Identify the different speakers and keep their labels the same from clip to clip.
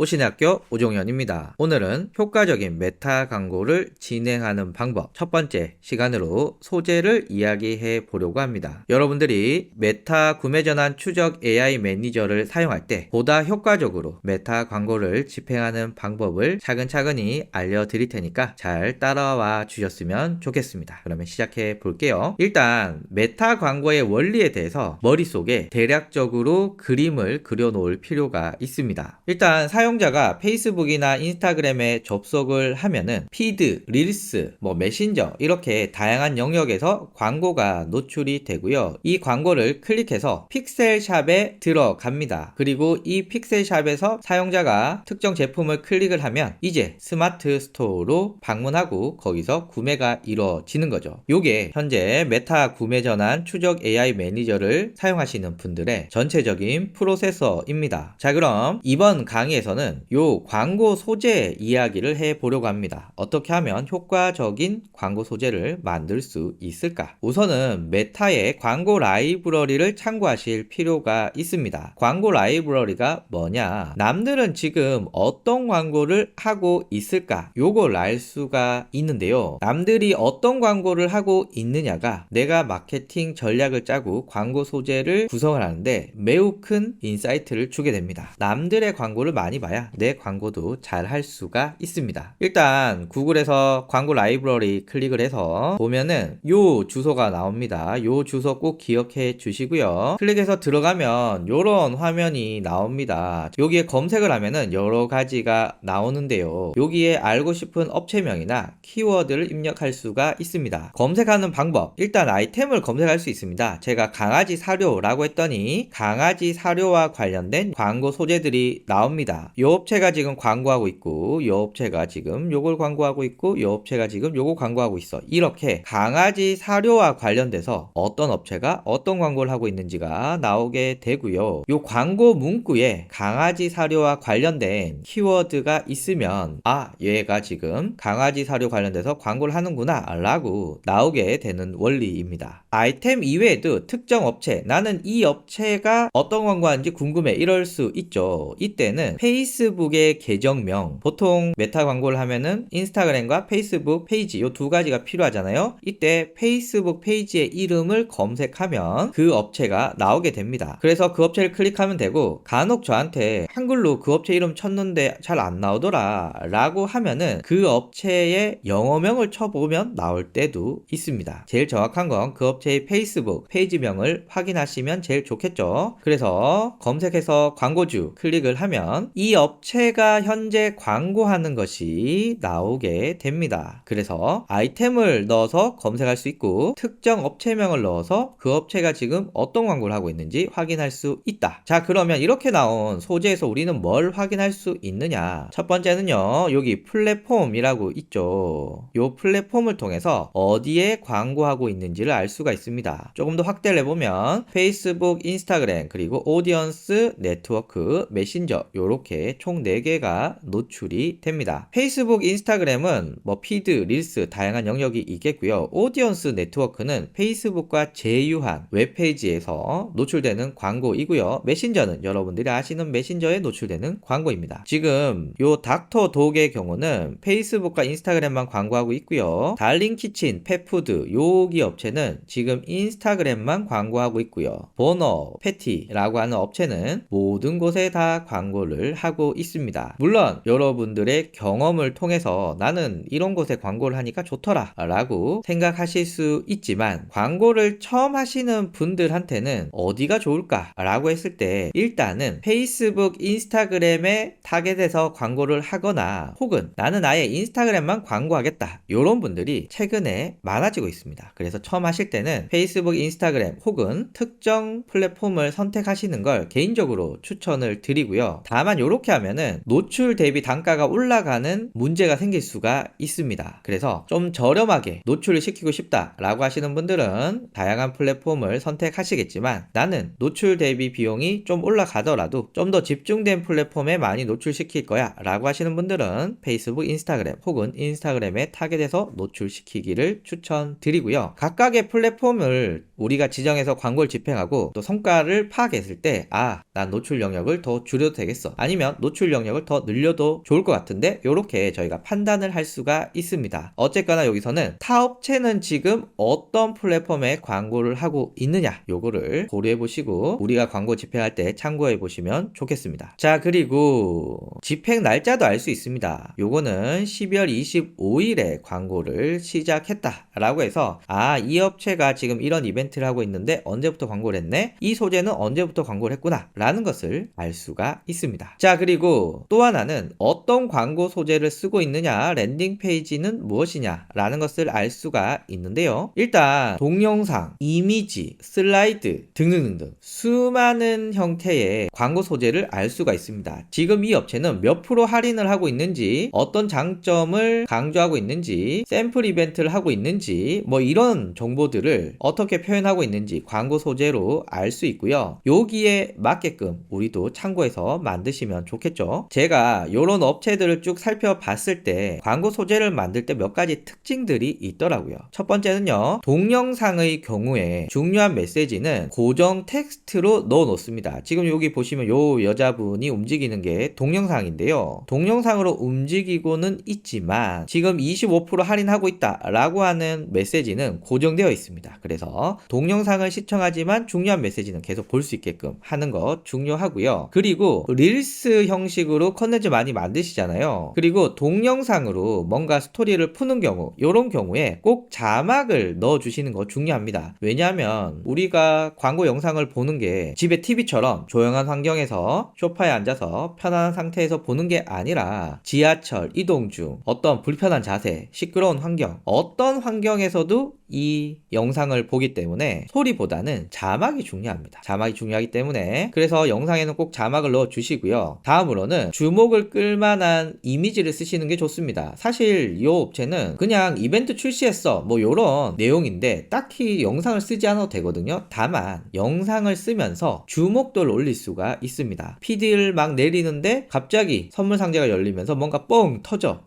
Speaker 1: 오신의 학교 오종현입니다. 오늘은 효과적인 메타 광고를 진행하는 방법 첫 번째 시간으로 소재를 이야기해 보려고 합니다. 여러분들이 메타 구매 전환 추적 AI 매니저를 사용할 때 보다 효과적으로 메타 광고를 집행하는 방법을 차근차근히 알려드릴 테니까 잘 따라와 주셨으면 좋겠습니다. 그러면 시작해 볼게요. 일단 메타 광고의 원리에 대해서 머릿속에 대략적으로 그림을 그려 놓을 필요가 있습니다. 일단 사용자가 페이스북이나 인스타그램에 접속을 하면은 피드, 릴스, 메신저 이렇게 다양한 영역에서 광고가 노출이 되고요. 이 광고를 클릭해서 픽셀샵에 들어갑니다. 그리고 이 픽셀샵에서 사용자가 특정 제품을 클릭을 하면 이제 스마트 스토어로 방문하고 거기서 구매가 이루어지는 거죠. 요게 현재 메타 구매 전환 추적 AI 매니저를 사용하시는 분들의 전체적인 프로세서입니다. 자, 그럼 이번 강의에서는 요 광고 소재 이야기를 해보려고 합니다. 어떻게 하면 효과적인 광고 소재를 만들 수 있을까? 우선은 메타의 광고 라이브러리를 참고하실 필요가 있습니다. 광고 라이브러리가 뭐냐? 남들은 지금 어떤 광고를 하고 있을까? 요걸 알 수가 있는데요. 남들이 어떤 광고를 하고 있느냐가 내가 마케팅 전략을 짜고 광고 소재를 구성을 하는데 매우 큰 인사이트를 주게 됩니다. 남들의 광고를 많이 봐야 내 광고도 잘 할 수가 있습니다. 일단 구글에서 광고 라이브러리 클릭을 해서 보면은 요 주소가 나옵니다. 요 주소 꼭 기억해 주시고요. 클릭해서 들어가면 요런 화면이 나옵니다. 여기에 검색을 하면은 여러 가지가 나오는데요. 여기에 알고 싶은 업체명이나 키워드를 입력할 수가 있습니다. 검색하는 방법, 일단 아이템을 검색할 수 있습니다. 제가 강아지 사료라고 했더니 강아지 사료와 관련된 광고 소재들이 나옵니다. 요 업체가 지금 광고하고 있고 요 업체가 지금 요걸 광고하고 있고 요 업체가 지금 요거 광고하고 있어. 이렇게 강아지 사료와 관련돼서 어떤 업체가 어떤 광고를 하고 있는지가 나오게 되고요. 요 광고 문구에 강아지 사료와 관련된 키워드가 있으면 얘가 지금 강아지 사료 관련돼서 광고를 하는구나 라고 나오게 되는 원리입니다. 아이템 이외에도 특정 업체, 나는 이 업체가 어떤 광고하는지 궁금해 이럴 수 있죠. 이때는 페이스북의 계정명, 보통 메타 광고를 하면은 인스타그램과 페이스북 페이지 요 두 가지가 필요하잖아요. 이때 페이스북 페이지의 이름을 검색하면 그 업체가 나오게 됩니다. 그래서 그 업체를 클릭하면 되고, 간혹 저한테 한글로 그 업체 이름 쳤는데 잘 안 나오더라 라고 하면은 그 업체의 영어명을 쳐보면 나올 때도 있습니다. 제일 정확한 건 그 업체의 페이스북 페이지명을 확인하시면 제일 좋겠죠. 그래서 검색해서 광고주 클릭을 하면 이 업체가 현재 광고하는 것이 나오게 됩니다. 그래서 아이템을 넣어서 검색할 수 있고 특정 업체명을 넣어서 그 업체가 지금 어떤 광고를 하고 있는지 확인할 수 있다. 자, 그러면 이렇게 나온 소재에서 우리는 뭘 확인할 수 있느냐? 첫 번째는요, 여기 플랫폼이라고 있죠. 이 플랫폼을 통해서 어디에 광고하고 있는지를 알 수가 있습니다. 조금 더 확대를 해보면 페이스북, 인스타그램, 그리고 오디언스, 네트워크, 메신저 요렇게 총 4개가 노출이 됩니다. 페이스북, 인스타그램은 피드, 릴스 다양한 영역이 있겠고요. 오디언스 네트워크는 페이스북과 제휴한 웹페이지에서 노출되는 광고이고요. 메신저는 여러분들이 아시는 메신저에 노출되는 광고입니다. 지금 요 닥터 독의 경우는 페이스북과 인스타그램만 광고하고 있고요. 달링키친, 펫푸드 여기 업체는 지금 인스타그램만 광고하고 있고요. 버너, 패티라고 하는 업체는 모든 곳에 다 광고를 하고 있습니다. 물론 여러분들의 경험을 통해서 나는 이런 곳에 광고를 하니까 좋더라 라고 생각하실 수 있지만, 광고를 처음 하시는 분들한테는 어디가 좋을까 라고 했을 때 일단은 페이스북, 인스타그램에 타겟해서 광고를 하거나 혹은 나는 아예 인스타그램만 광고하겠다 이런 분들이 최근에 많아지고 있습니다. 그래서 처음 하실 때는 페이스북, 인스타그램 혹은 특정 플랫폼을 선택하시는 걸 개인적으로 추천을 드리고요. 다만 이렇게 하면은 노출 대비 단가가 올라가는 문제가 생길 수가 있습니다. 그래서 좀 저렴하게 노출을 시키고 싶다 라고 하시는 분들은 다양한 플랫폼을 선택하시겠지만, 나는 노출 대비 비용이 좀 올라가더라도 좀 더 집중된 플랫폼에 많이 노출시킬 거야 라고 하시는 분들은 페이스북, 인스타그램 혹은 인스타그램에 타겟해서 노출시키기를 추천드리고요. 각각의 플랫폼을 우리가 지정해서 광고를 집행하고 또 성과를 파악했을 때 난 노출 영역을 더 줄여도 되겠어, 아니면 아니면 노출 영역을 더 늘려도 좋을 것 같은데 이렇게 저희가 판단을 할 수가 있습니다. 어쨌거나 여기서는 타 업체는 지금 어떤 플랫폼에 광고를 하고 있느냐 요거를 고려해 보시고 우리가 광고 집행할 때 참고해 보시면 좋겠습니다. 자, 그리고 집행 날짜도 알 수 있습니다. 요거는 12월 25일에 광고를 시작했다 라고 해서 이 업체가 지금 이런 이벤트를 하고 있는데 언제부터 광고를 했네? 이 소재는 언제부터 광고를 했구나 라는 것을 알 수가 있습니다. 자, 그리고 또 하나는 어떤 광고 소재를 쓰고 있느냐, 랜딩 페이지는 무엇이냐 라는 것을 알 수가 있는데요. 일단 동영상, 이미지, 슬라이드 등등등등 수많은 형태의 광고 소재를 알 수가 있습니다. 지금 이 업체는 몇 프로 할인을 하고 있는지, 어떤 장점을 강조하고 있는지, 샘플 이벤트를 하고 있는지 뭐 이런 정보들을 어떻게 표현하고 있는지 광고 소재로 알 수 있고요. 여기에 맞게끔 우리도 참고해서 만드시면 좋겠죠. 제가 이런 업체들을 쭉 살펴봤을 때 광고 소재를 만들 때 몇 가지 특징들이 있더라고요. 첫 번째는요, 동영상의 경우에 중요한 메시지는 고정 텍스트로 넣어 놓습니다. 지금 여기 보시면 요 여자분이 움직이는 게 동영상인데요. 동영상으로 움직이고는 있지만 지금 25% 할인하고 있다 라고 하는 메시지는 고정되어 있습니다. 그래서 동영상을 시청하지만 중요한 메시지는 계속 볼 수 있게끔 하는 것 중요하고요. 그리고 릴스 형식으로 컨텐츠 많이 만드시잖아요. 그리고 동영상으로 뭔가 스토리를 푸는 경우, 이런 경우에 꼭 자막을 넣어 주시는 거 중요합니다. 왜냐하면 우리가 광고 영상을 보는 게 집에 TV처럼 조용한 환경에서 소파에 앉아서 편안한 상태에서 보는 게 아니라 지하철 이동 중 어떤 불편한 자세, 시끄러운 환경, 어떤 환경에서도 이 영상을 보기 때문에 소리보다는 자막이 중요합니다. 자막이 중요하기 때문에 그래서 영상에는 꼭 자막을 넣어 주시고요. 다음으로는 주목을 끌만한 이미지를 쓰시는 게 좋습니다. 사실 이 업체는 그냥 이벤트 출시했어 뭐 이런 내용인데 딱히 영상을 쓰지 않아도 되거든요. 다만 영상을 쓰면서 주목도를 올릴 수가 있습니다. 피드를 막 내리는데 갑자기 선물 상자가 열리면서 뭔가 뻥 터져.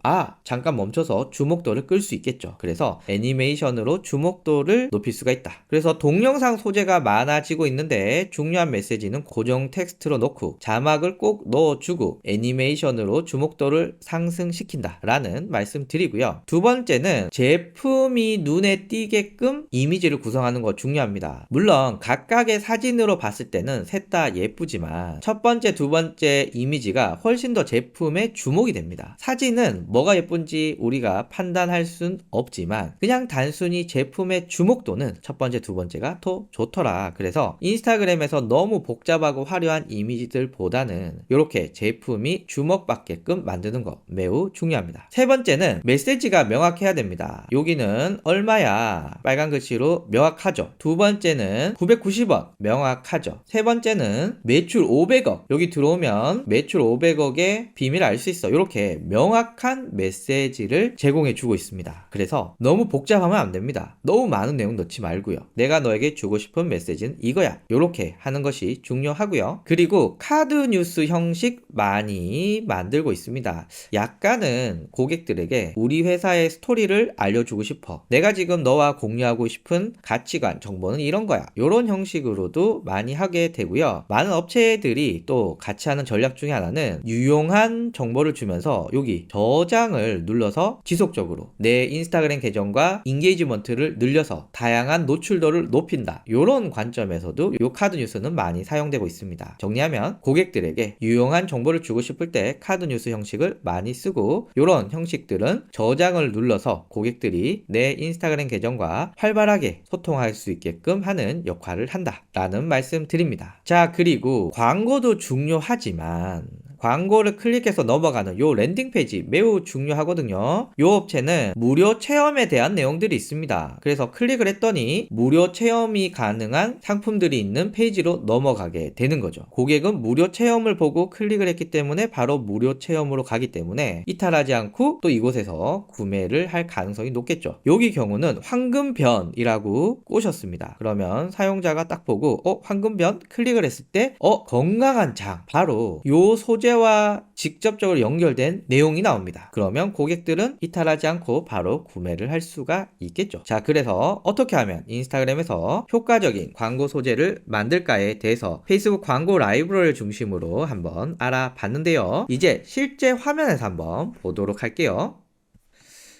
Speaker 1: 잠깐 멈춰서 주목도를 끌 수 있겠죠. 그래서 애니메이션으로 주목도를 높일 수가 있다. 그래서 동영상 소재가 많아지고 있는데 중요한 메시지는 고정 텍스트로 넣고 자막을 꼭 넣어주고 애니메이션으로 주목도를 상승시킨다 라는 말씀 드리고요. 두 번째는 제품이 눈에 띄게끔 이미지를 구성하는 거 중요합니다. 물론 각각의 사진으로 봤을 때는 셋 다 예쁘지만 첫 번째, 두 번째 이미지가 훨씬 더 제품에 주목이 됩니다. 사진은 뭐가 예쁜지 우리가 판단할 순 없지만 그냥 단순히 제품의 주목도는 첫 번째, 두 번째가 더 좋더라. 그래서 인스타그램에서 너무 복잡하고 화려한 이미지들보다는 이렇게 제품이 주목받게끔 만드는 거 매우 중요합니다. 세 번째는 메시지가 명확해야 됩니다. 여기는 얼마야 빨간 글씨로 명확하죠. 두 번째는 990원 명확하죠. 세 번째는 매출 500억 여기 들어오면 매출 500억의 비밀을 알 수 있어. 이렇게 명확한 메시지를 제공해 주고 있습니다. 그래서 너무 복잡하면 안 됩니다. 너무 많은 내용 넣지 말고요. 내가 너에게 주고 싶은 메시지는 이거야. 이렇게 하는 것이 중요하고요. 그리고 카드 뉴스 형식 많이 만들고 있습니다. 약간은 고객들에게 우리 회사의 스토리를 알려주고 싶어. 내가 지금 너와 공유하고 싶은 가치관, 정보는 이런 거야. 이런 형식으로도 많이 하게 되고요. 많은 업체들이 또 같이 하는 전략 중에 하나는 유용한 정보를 주면서 여기 저장을 눌러서 지속적으로 내 인스타그램 계정과 인게이지먼트를 늘려서 다양한 노출도를 높인다. 이런 관점에서도 이 카드 뉴스는 많이 사용되고 있습니다. 정리하면 고객들에게 유용한 정보를 주고 싶을 때 카드 뉴스 형식을 많이 쓰고 이런 형식들은 저장을 눌러서 고객들이 내 인스타그램 계정과 활발하게 소통할 수 있게끔 하는 역할을 한다 라는 말씀 드립니다. 자, 그리고 광고도 중요하지만 광고를 클릭해서 넘어가는 요 랜딩 페이지 매우 중요하거든요. 요 업체는 무료 체험에 대한 내용들이 있습니다. 그래서 클릭을 했더니 무료 체험이 가능한 상품들이 있는 페이지로 넘어가게 되는 거죠. 고객은 무료 체험을 보고 클릭을 했기 때문에 바로 무료 체험으로 가기 때문에 이탈하지 않고 또 이곳에서 구매를 할 가능성이 높겠죠. 여기 경우는 황금변이라고 꼬셨습니다. 그러면 사용자가 딱 보고 황금변 클릭을 했을 때 건강한 장 바로 요 소재 소재와 직접적으로 연결된 내용이 나옵니다. 그러면 고객들은 이탈하지 않고 바로 구매를 할 수가 있겠죠. 자, 그래서 어떻게 하면 인스타그램에서 효과적인 광고 소재를 만들까에 대해서 페이스북 광고 라이브러리를 중심으로 한번 알아봤는데요. 이제 실제 화면에서 한번 보도록 할게요.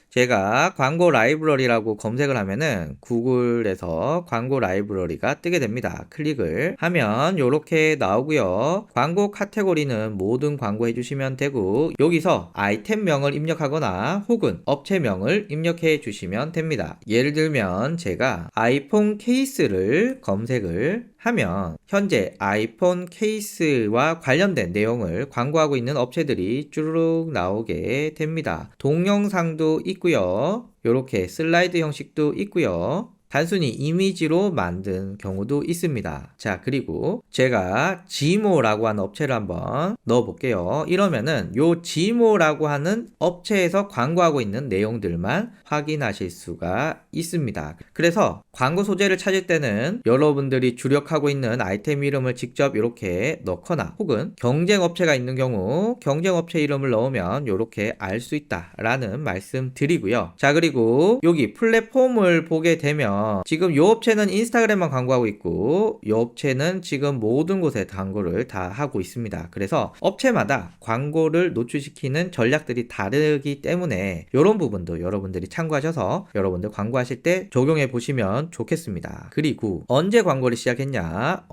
Speaker 1: 제가 광고 라이브러리라고 검색을 하면은 구글에서 광고 라이브러리가 뜨게 됩니다. 클릭을 하면 이렇게 나오고요. 광고 카테고리는 모든 광고 해주시면 되고, 여기서 아이템명을 입력하거나 혹은 업체명을 입력해 주시면 됩니다. 예를 들면 제가 아이폰 케이스를 검색을 하면 현재 아이폰 케이스와 관련된 내용을 광고하고 있는 업체들이 쭈르륵 나오게 됩니다. 동영상도 있고요. 이렇게 슬라이드 형식도 있고요. 단순히 이미지로 만든 경우도 있습니다. 자, 그리고 제가 지모라고 하는 업체를 한번 넣어 볼게요. 이러면은 요 지모라고 하는 업체에서 광고하고 있는 내용들만 확인하실 수가 있습니다. 그래서 광고 소재를 찾을 때는 여러분들이 주력하고 있는 아이템 이름을 직접 이렇게 넣거나, 혹은 경쟁 업체가 있는 경우 경쟁 업체 이름을 넣으면 이렇게 알 수 있다라는 말씀 드리고요. 자, 그리고 여기 플랫폼을 보게 되면 지금 요 업체는 인스타그램만 광고하고 있고, 요 업체는 지금 모든 곳에 광고를 다 하고 있습니다. 그래서 업체마다 광고를 노출시키는 전략들이 다르기 때문에 이런 부분도 여러분들이 참고하셔서 여러분들 광고하실 때 적용해 보시면 좋겠습니다. 그리고 언제 광고를 시작했냐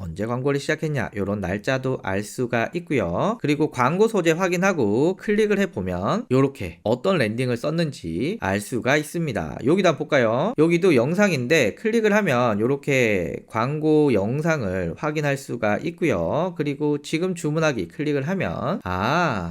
Speaker 1: 이런 날짜도 알 수가 있고요. 그리고 광고 소재 확인하고 클릭을 해보면 이렇게 어떤 랜딩을 썼는지 알 수가 있습니다. 여기도 한번 볼까요? 여기도 영상인데 클릭을 하면 이렇게 광고 영상을 확인할 수가 있고요. 그리고 지금 주문하기 클릭을 하면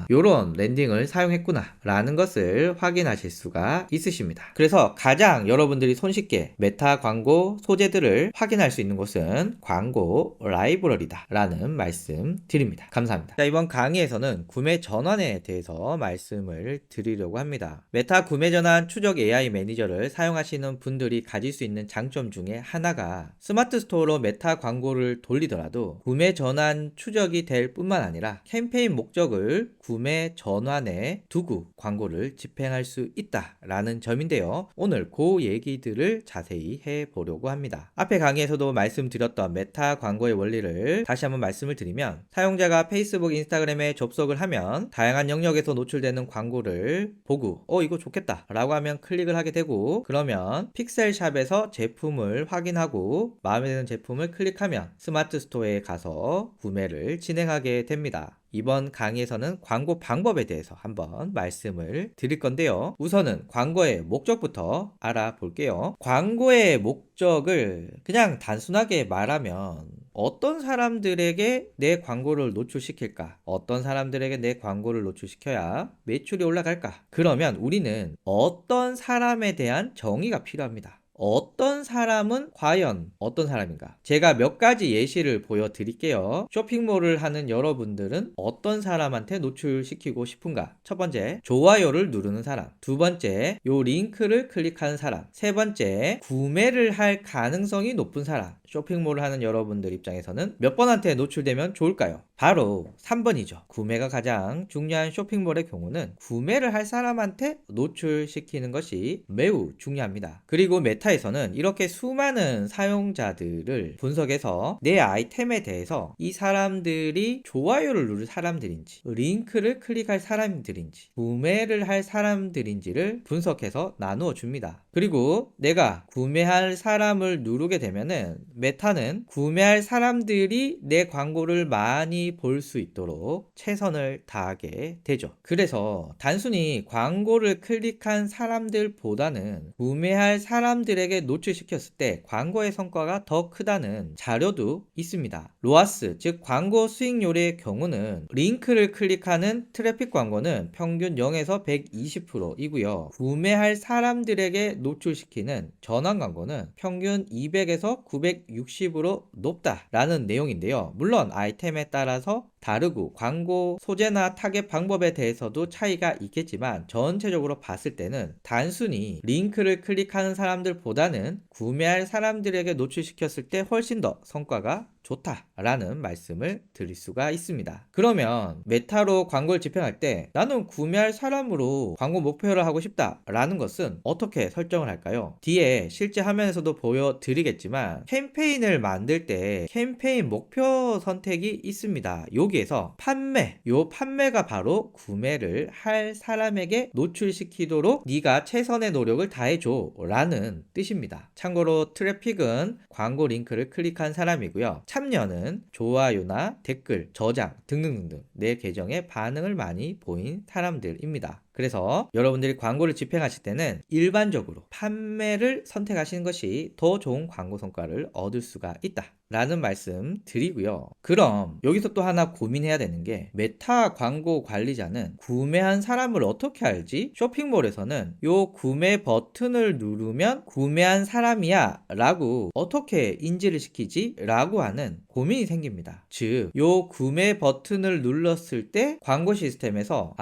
Speaker 1: 요런 랜딩을 사용했구나 라는 것을 확인하실 수가 있으십니다. 그래서 가장 여러분들이 손쉽게 메타 광고 소재들을 확인할 수 있는 곳은 광고 라이브러리다 라는 말씀 드립니다. 감사합니다. 자, 이번 강의에서는 구매 전환에 대해서 말씀을 드리려고 합니다. 메타 구매 전환 추적 AI 매니저를 사용하시는 분들이 가질 수 있는 장점 중에 하나가 스마트 스토어로 메타 광고를 돌리더라도 구매 전환 추적이 될 뿐만 아니라 캠페인 목적을 구매 전환에 두고 광고를 집행할 수 있다라는 점인데요. 오늘 그 얘기들을 자세히 해보려고 합니다. 앞에 강의에서도 말씀드렸던 메타 광고의 원리를 다시 한번 말씀을 드리면, 사용자가 페이스북, 인스타그램에 접속을 하면 다양한 영역에서 노출되는 광고를 보고 이거 좋겠다 라고 하면 클릭을 하게 되고, 그러면 픽셀샵에서 제품을 확인하고 마음에 드는 제품을 클릭하면 스마트 스토어에 가서 구매를 진행하게 됩니다. 이번 강의에서는 광고 방법에 대해서 한번 말씀을 드릴 건데요. 우선은 광고의 목적부터 알아볼게요. 광고의 목적을 그냥 단순하게 말하면 어떤 사람들에게 내 광고를 노출시킬까? 어떤 사람들에게 내 광고를 노출시켜야 매출이 올라갈까? 그러면 우리는 어떤 사람에 대한 정의가 필요합니다. 어떤 사람은 과연 어떤 사람인가? 제가 몇 가지 예시를 보여드릴게요. 쇼핑몰을 하는 여러분들은 어떤 사람한테 노출시키고 싶은가? 첫 번째, 좋아요를 누르는 사람. 두 번째, 요 링크를 클릭하는 사람. 세 번째, 구매를 할 가능성이 높은 사람. 쇼핑몰을 하는 여러분들 입장에서는 몇 번한테 노출되면 좋을까요? 바로 3번이죠. 구매가 가장 중요한 쇼핑몰의 경우는 구매를 할 사람한테 노출시키는 것이 매우 중요합니다. 그리고 메타에서는 이렇게 수많은 사용자들을 분석해서 내 아이템에 대해서 이 사람들이 좋아요를 누를 사람들인지, 링크를 클릭할 사람들인지, 구매를 할 사람들인지를 분석해서 나누어 줍니다. 그리고 내가 구매할 사람을 누르게 되면은 메타는 구매할 사람들이 내 광고를 많이 볼 수 있도록 최선을 다하게 되죠. 그래서 단순히 광고를 클릭한 사람들보다는 구매할 사람들에게 노출시켰을 때 광고의 성과가 더 크다는 자료도 있습니다. 로아스, 즉 광고 수익률의 경우는 링크를 클릭하는 트래픽 광고는 평균 0에서 120%이고요. 구매할 사람들에게 노출시키는 전환 광고는 평균 200에서 960으로 높다라는 내용인데요. 물론 아이템에 따라서 다르고 광고 소재나 타겟 방법에 대해서도 차이가 있겠지만 전체적으로 봤을 때는 단순히 링크를 클릭하는 사람들보다는 구매할 사람들에게 노출시켰을 때 훨씬 더 성과가 좋다라는 말씀을 드릴 수가 있습니다. 그러면 메타로 광고를 집행할 때 나는 구매할 사람으로 광고 목표를 하고 싶다라는 것은 어떻게 설정을 할까요? 뒤에 실제 화면에서도 보여드리겠지만 캠페인을 만들 때 캠페인 목표 선택이 있습니다. 여기에서 판매가 바로 구매를 할 사람에게 노출시키도록 네가 최선의 노력을 다해줘 라는 뜻입니다. 참고로 트래픽은 광고 링크를 클릭한 사람이고요. 참여는 좋아요나 댓글, 저장 등등등등 내 계정에 반응을 많이 보인 사람들입니다. 그래서 여러분들이 광고를 집행하실 때는 일반적으로 판매를 선택하시는 것이 더 좋은 광고 성과를 얻을 수가 있다 라는 말씀 드리고요. 그럼 여기서 또 하나 고민해야 되는 게 메타 광고 관리자는 구매한 사람을 어떻게 알지? 쇼핑몰에서는 요 구매 버튼을 누르면 구매한 사람이야 라고 어떻게 인지를 시키지? 라고 하는 고민이 생깁니다. 즉, 요 구매 버튼을 눌렀을 때 광고 시스템에서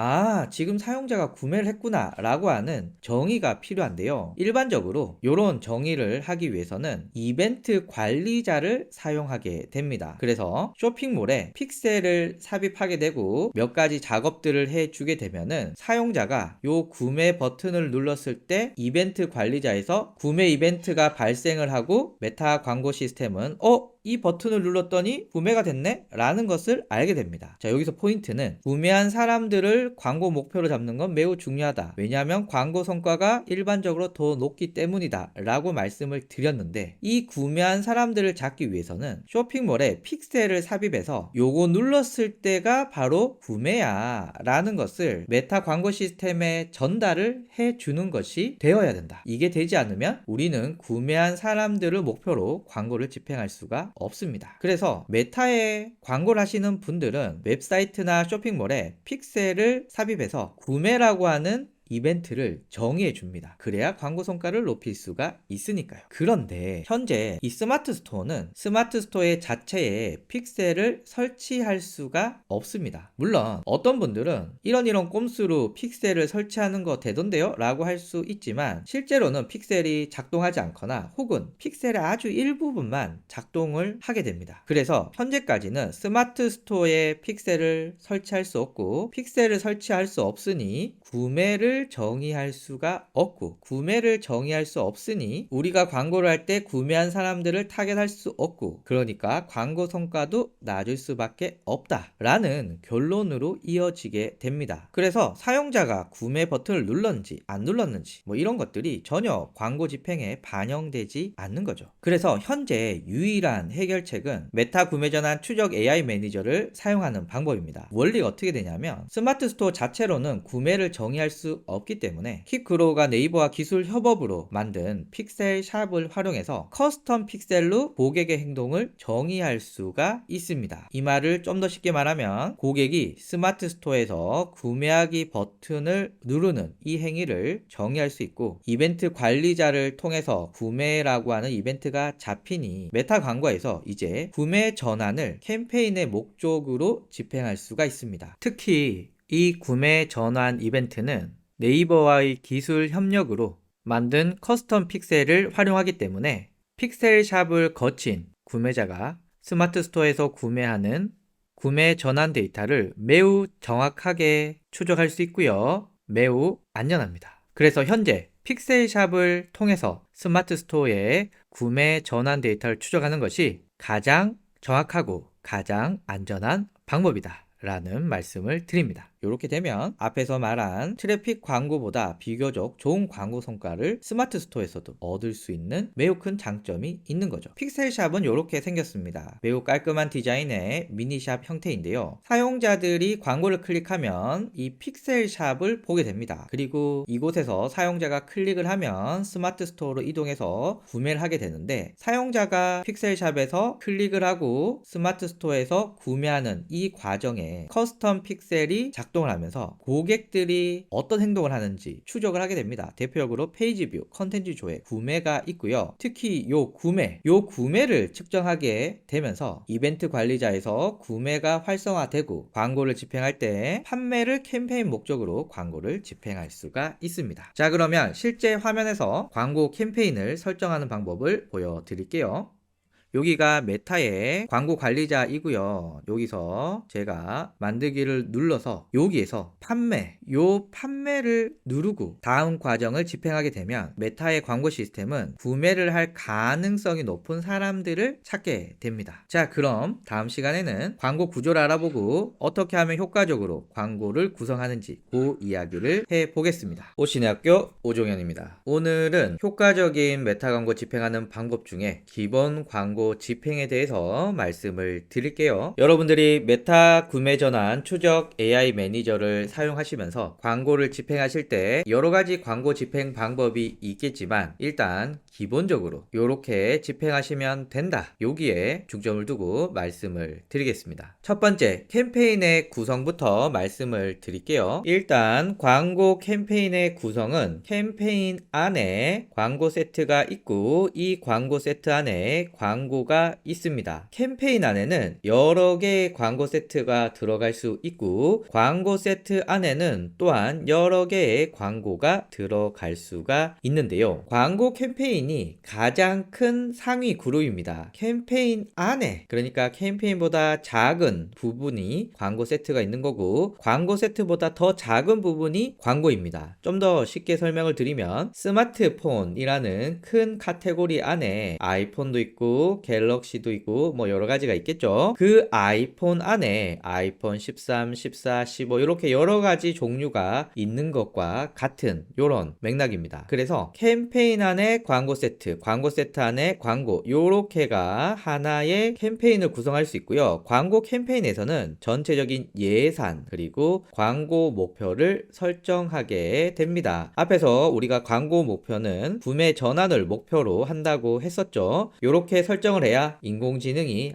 Speaker 1: 지금 사용자가 구매를 했구나 라고 하는 정의가 필요한데요. 일반적으로 이런 정의를 하기 위해서는 이벤트 관리자를 사용하게 됩니다. 그래서 쇼핑몰에 픽셀을 삽입하게 되고 몇 가지 작업들을 해주게 되면은 사용자가 요 구매 버튼을 눌렀을 때 이벤트 관리자에서 구매 이벤트가 발생을 하고 메타 광고 시스템은 이 버튼을 눌렀더니 구매가 됐네? 라는 것을 알게 됩니다. 자, 여기서 포인트는 구매한 사람들을 광고 목표로 잡는 건 매우 중요하다. 왜냐하면 광고 성과가 일반적으로 더 높기 때문이다 라고 말씀을 드렸는데 이 구매한 사람들을 잡기 위해서는 쇼핑몰에 픽셀을 삽입해서 요거 눌렀을 때가 바로 구매야 라는 것을 메타 광고 시스템에 전달을 해주는 것이 되어야 된다. 이게 되지 않으면 우리는 구매한 사람들을 목표로 광고를 집행할 수가 없습니다. 그래서 메타에 광고를 하시는 분들은 웹사이트나 쇼핑몰에 픽셀을 삽입해서 구매라고 하는 이벤트를 정의해 줍니다. 그래야 광고 성과를 높일 수가 있으니까요. 그런데 현재 이 스마트 스토어는 스마트 스토어 자체에 픽셀을 설치할 수가 없습니다. 물론 어떤 분들은 이런 꼼수로 픽셀을 설치하는 거 되던데요? 라고 할 수 있지만 실제로는 픽셀이 작동하지 않거나 혹은 픽셀의 아주 일부분만 작동을 하게 됩니다. 그래서 현재까지는 스마트 스토어에 픽셀을 설치할 수 없고 픽셀을 설치할 수 없으니 구매를 정의할 수가 없고 구매를 정의할 수 없으니 우리가 광고를 할 때 구매한 사람들을 타겟할 수 없고 그러니까 광고 성과도 낮을 수밖에 없다 라는 결론으로 이어지게 됩니다. 그래서 사용자가 구매 버튼을 눌렀는지 안 눌렀는지 이런 것들이 전혀 광고 집행에 반영되지 않는 거죠. 그래서 현재 유일한 해결책은 메타 구매 전환 추적 AI 매니저를 사용하는 방법입니다. 원리가 어떻게 되냐면 스마트 스토어 자체로는 구매를 정의할 수 없기 때문에 킥그로우가 네이버와 기술 협업으로 만든 픽셀 샵을 활용해서 커스텀 픽셀로 고객의 행동을 정의할 수가 있습니다. 이 말을 좀 더 쉽게 말하면 고객이 스마트 스토어에서 구매하기 버튼을 누르는 이 행위를 정의할 수 있고 이벤트 관리자를 통해서 구매라고 하는 이벤트가 잡히니 메타 광고에서 이제 구매 전환을 캠페인의 목적으로 집행할 수가 있습니다. 특히 이 구매 전환 이벤트는 네이버와의 기술 협력으로 만든 커스텀 픽셀을 활용하기 때문에 픽셀 샵을 거친 구매자가 스마트 스토어에서 구매하는 구매 전환 데이터를 매우 정확하게 추적할 수 있고요. 매우 안전합니다. 그래서 현재 픽셀 샵을 통해서 스마트 스토어의 구매 전환 데이터를 추적하는 것이 가장 정확하고 가장 안전한 방법이다 라는 말씀을 드립니다. 이렇게 되면 앞에서 말한 트래픽 광고보다 비교적 좋은 광고 성과를 스마트 스토어에서도 얻을 수 있는 매우 큰 장점이 있는 거죠. 픽셀샵은 이렇게 생겼습니다. 매우 깔끔한 디자인의 미니샵 형태인데요. 사용자들이 광고를 클릭하면 이 픽셀샵을 보게 됩니다. 그리고 이곳에서 사용자가 클릭을 하면 스마트 스토어로 이동해서 구매를 하게 되는데 사용자가 픽셀샵에서 클릭을 하고 스마트 스토어에서 구매하는 이 과정에 커스텀 픽셀이 작동을 하면서 고객들이 어떤 행동을 하는지 추적을 하게 됩니다. 대표적으로 페이지 뷰, 컨텐츠 조회, 구매가 있고요. 특히 요 구매를 측정하게 되면서 이벤트 관리자에서 구매가 활성화되고 광고를 집행할 때 판매를 캠페인 목적으로 광고를 집행할 수가 있습니다. 자, 그러면 실제 화면에서 광고 캠페인을 설정하는 방법을 보여드릴게요. 여기가 메타의 광고 관리자이고요. 여기서 제가 만들기를 눌러서 여기에서 판매를 누르고 다음 과정을 집행하게 되면 메타의 광고 시스템은 구매를 할 가능성이 높은 사람들을 찾게 됩니다. 자, 그럼 다음 시간에는 광고 구조를 알아보고 어떻게 하면 효과적으로 광고를 구성하는지 그 이야기를 해보겠습니다. 오신의학교 오종현입니다. 오늘은 효과적인 메타 광고 집행하는 방법 중에 기본 광고 집행에 대해서 말씀을 드릴게요. 여러분들이 메타 구매 전환 추적 AI 매니저를 사용하시면서 광고를 집행하실 때 여러 가지 광고 집행 방법이 있겠지만 일단 기본적으로 이렇게 집행하시면 된다. 여기에 중점을 두고 말씀을 드리겠습니다. 첫 번째, 캠페인의 구성부터 말씀을 드릴게요. 일단 광고 캠페인의 구성은 캠페인 안에 광고 세트가 있고 이 광고 세트 안에 광고가 있습니다. 캠페인 안에는 여러 개의 광고 세트가 들어갈 수 있고 광고 세트 안에는 또한 여러 개의 광고가 들어갈 수가 있는데요. 광고 캠페인이 가장 큰 상위 그룹입니다. 캠페인 안에, 그러니까 캠페인보다 작은 부분이 광고 세트가 있는 거고 광고 세트보다 더 작은 부분이 광고입니다. 좀 더 쉽게 설명을 드리면 스마트폰이라는 큰 카테고리 안에 아이폰도 있고 갤럭시도 있고 뭐 여러 가지가 있겠죠. 그 아이폰 안에 아이폰 13, 14, 15 이렇게 여러 가지 종류가 있는 것과 같은 요런 맥락입니다. 그래서 캠페인 안에 광고 세트 안에 광고 요렇게가 하나의 캠페인을 구성할 수 있고요. 광고 캠페인에서는 전체적인 예산 그리고 광고 목표를 설정하게 됩니다. 앞에서 우리가 광고 목표는 구매 전환을 목표로 한다고 했었죠. 요렇게 설정을 해야 인공지능이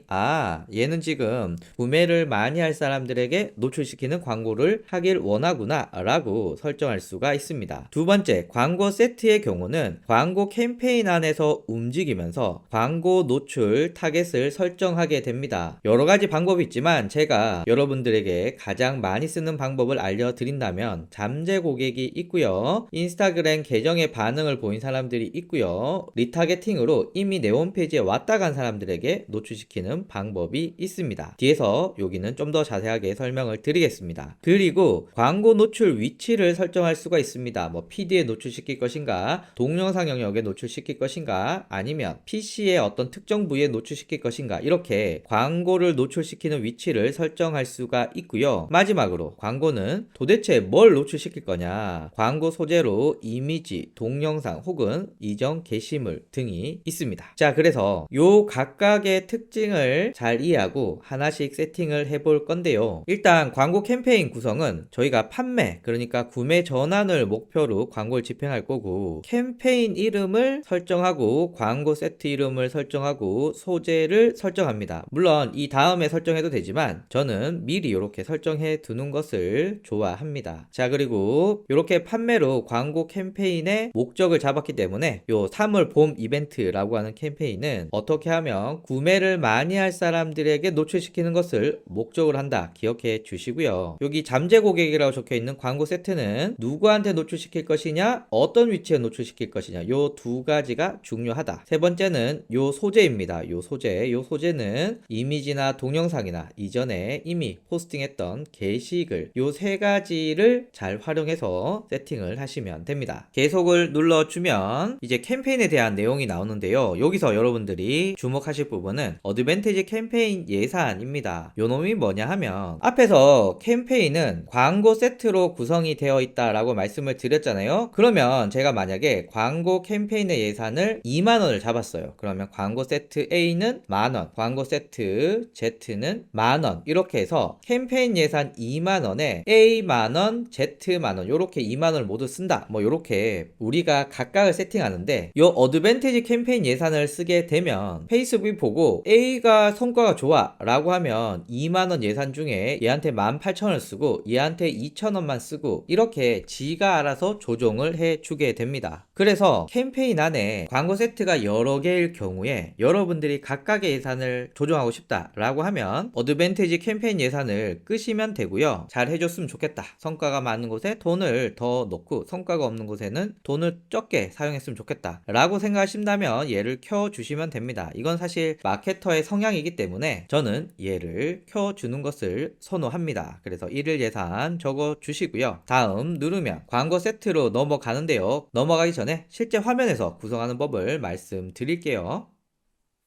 Speaker 1: 얘는 지금 구매를 많이 할 사람들에게 노출시키는 광고를 하길 원하구나 라고 설정할 수가 있습니다. 두 번째, 광고 세트의 경우는 광고 캠페인 안에서 움직이면서 광고 노출 타겟을 설정하게 됩니다. 여러 가지 방법이 있지만 제가 여러분들에게 가장 많이 쓰는 방법을 알려드린다면 잠재 고객이 있고요. 인스타그램 계정의 반응을 보인 사람들이 있고요. 리타게팅으로 이미 내 홈페이지에 왔다 간 사람들에게 노출시키는 방법이 있습니다. 뒤에서 여기는 좀 더 자세하게 설명을 드리겠습니다. 그리고 광고 노출 위치를 설정할 수가 있습니다. 뭐 PD에 노출시킬 것인가, 동영상 영역에 노출시킬 것인가, 아니면 PC의 어떤 특정 부위에 노출시킬 것인가, 이렇게 광고를 노출시키는 위치를 설정할 수가 있고요. 마지막으로 광고는 도대체 뭘 노출시킬 거냐, 광고 소재로 이미지, 동영상 혹은 이전 게시물 등이 있습니다. 자, 그래서 요 각각의 특징을 잘 이해하고 하나씩 세팅을 해볼 건데요. 일단 광고 캠페인 구성은 저희가 판매, 그러니까 구매 전환을 목표로 광고를 집행할 거고 캠페인 이름을 설정하고 광고 세트 이름을 설정하고 소재를 설정합니다. 물론 이 다음에 설정해도 되지만 저는 미리 이렇게 설정해 두는 것을 좋아합니다. 자, 그리고 이렇게 판매로 광고 캠페인의 목적을 잡았기 때문에 요 3월 봄 이벤트라고 하는 캠페인은 어떻게 하면 구매를 많이 할 사람들에게 노출시키는 것을 목적으로 한다 기억해 주시고요. 여기 잠재 고객이라고 적혀 있는 광고 세트는 누구한테 노출시킬 것이냐, 어떤 위치에 노출시킬 것이냐, 요 두 가지가 중요하다. 세 번째는 요 소재입니다. 요 소재는 이미지나 동영상이나 이전에 이미 포스팅했던 게시글, 요 세 가지를 잘 활용해서 세팅을 하시면 됩니다. 계속을 눌러주면 이제 캠페인에 대한 내용이 나오는데요. 여기서 여러분들이 주목하실 부분은 어드밴티지 캠페인 예산입니다. 요 놈이 뭐냐 하면 앞에서 캠페인은 광고 세트로 구성이 되어 있다라고 말씀을 드렸잖아요. 그러면 제가 만약에 광고 캠페인의 예산을 2만원을 잡았어요. 그러면 광고 세트 A는 만원, 광고 세트 Z는 만원, 이렇게 해서 캠페인 예산 2만원에 A 만원, Z 만원, 요렇게 2만원을 모두 쓴다. 뭐 요렇게 우리가 각각을 세팅하는데 요 어드밴티지 캠페인 예산을 쓰게 되면 하면 페이스북이 보고 A가 성과가 좋아 라고 하면 2만원 예산 중에 얘한테 18,000원을 쓰고 얘한테 2,000원만 쓰고 이렇게 지가 알아서 조정을 해주게 됩니다. 그래서 캠페인 안에 광고 세트가 여러 개일 경우에 여러분들이 각각의 예산을 조정하고 싶다 라고 하면 어드밴티지 캠페인 예산을 끄시면 되고요. 잘 해줬으면 좋겠다. 성과가 많은 곳에 돈을 더 넣고 성과가 없는 곳에는 돈을 적게 사용했으면 좋겠다 라고 생각하신다면 얘를 켜주시면 됩니다. 이건 사실 마케터의 성향이기 때문에 저는 얘를 켜주는 것을 선호합니다. 그래서 1일 예산 적어 주시고요. 다음 누르면 광고 세트로 넘어가는데요. 넘어가기 전에 실제 화면에서 구성하는 법을 말씀드릴게요.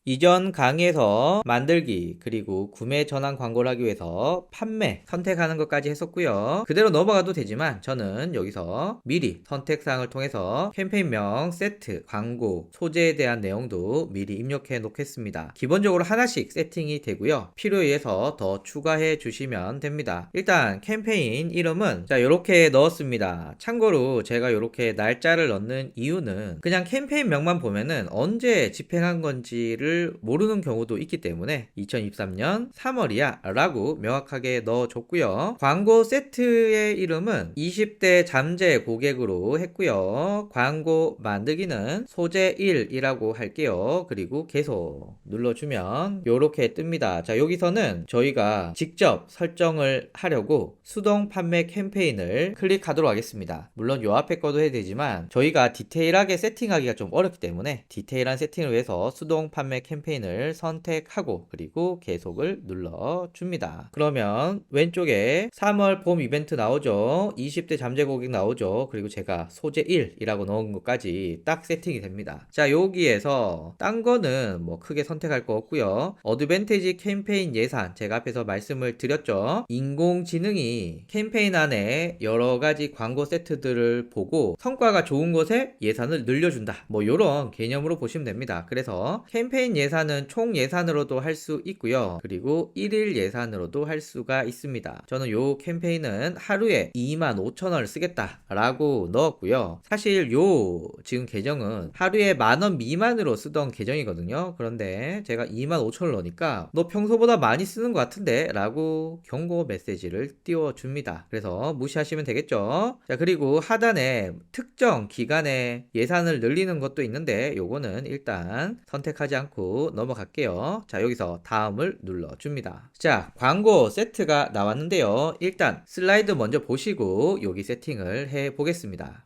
Speaker 1: 이전 강의에서 만들기 그리고 구매 전환 광고를 하기 위해서 판매 선택하는 것까지 했었고요. 그대로 넘어가도 되지만 저는 여기서 미리 선택사항을 통해서 캠페인명, 세트, 광고, 소재에 대한 내용도 미리 입력해 놓겠습니다. 기본적으로 하나씩 세팅이 되고요. 필요에 의해서 더 추가해 주시면 됩니다. 일단 캠페인 이름은 자 이렇게 넣었습니다. 참고로 제가 이렇게 날짜를 넣는 이유는 그냥 캠페인명만 보면은 언제 집행한 건지를 모르는 경우도 있기 때문에 2023년 3월이야 라고 명확하게 넣어줬고요. 광고 세트의 이름은 20대 잠재 고객으로 했고요. 광고 만들기는 소재 1이라고 할게요. 그리고 계속 눌러주면 이렇게 뜹니다. 자 여기서는 저희가 직접 설정을 하려고 수동 판매 캠페인을 클릭하도록 하겠습니다. 물론 요 앞에 거도 해야 되지만 저희가 디테일하게 세팅하기가 좀 어렵기 때문에 디테일한 세팅을 위해서 수동 판매 캠페인을 선택하고 그리고 계속을 눌러줍니다. 그러면 왼쪽에 3월 봄 이벤트 나오죠. 20대 잠재 고객 나오죠. 그리고 제가 소재 1이라고 넣은 것까지 딱 세팅이 됩니다. 자 여기에서 딴 거는 뭐 크게 선택할 거 없고요. 어드밴티지 캠페인 예산 제가 앞에서 말씀을 드렸죠. 인공지능이 캠페인 안에 여러 가지 광고 세트들을 보고 성과가 좋은 것에 예산을 늘려준다. 뭐 이런 개념으로 보시면 됩니다. 그래서 캠페인 예산은 총 예산으로도 할 수 있고요. 그리고 1일 예산으로도 할 수가 있습니다. 저는 요 캠페인은 하루에 25,000원을 쓰겠다 라고 넣었고요. 사실 요 지금 계정은 하루에 10,000원 미만으로 쓰던 계정이거든요. 그런데 제가 25,000원을 넣으니까 너 평소보다 많이 쓰는 것 같은데 라고 경고 메시지를 띄워줍니다. 그래서 무시하시면 되겠죠. 자 그리고 하단에 특정 기간에 예산을 늘리는 것도 있는데 요거는 일단 선택하지 않고 넘어갈게요. 자 여기서 다음을 눌러줍니다. 자 광고 세트가 나왔는데요. 일단 슬라이드 먼저 보시고 여기 세팅을 해 보겠습니다.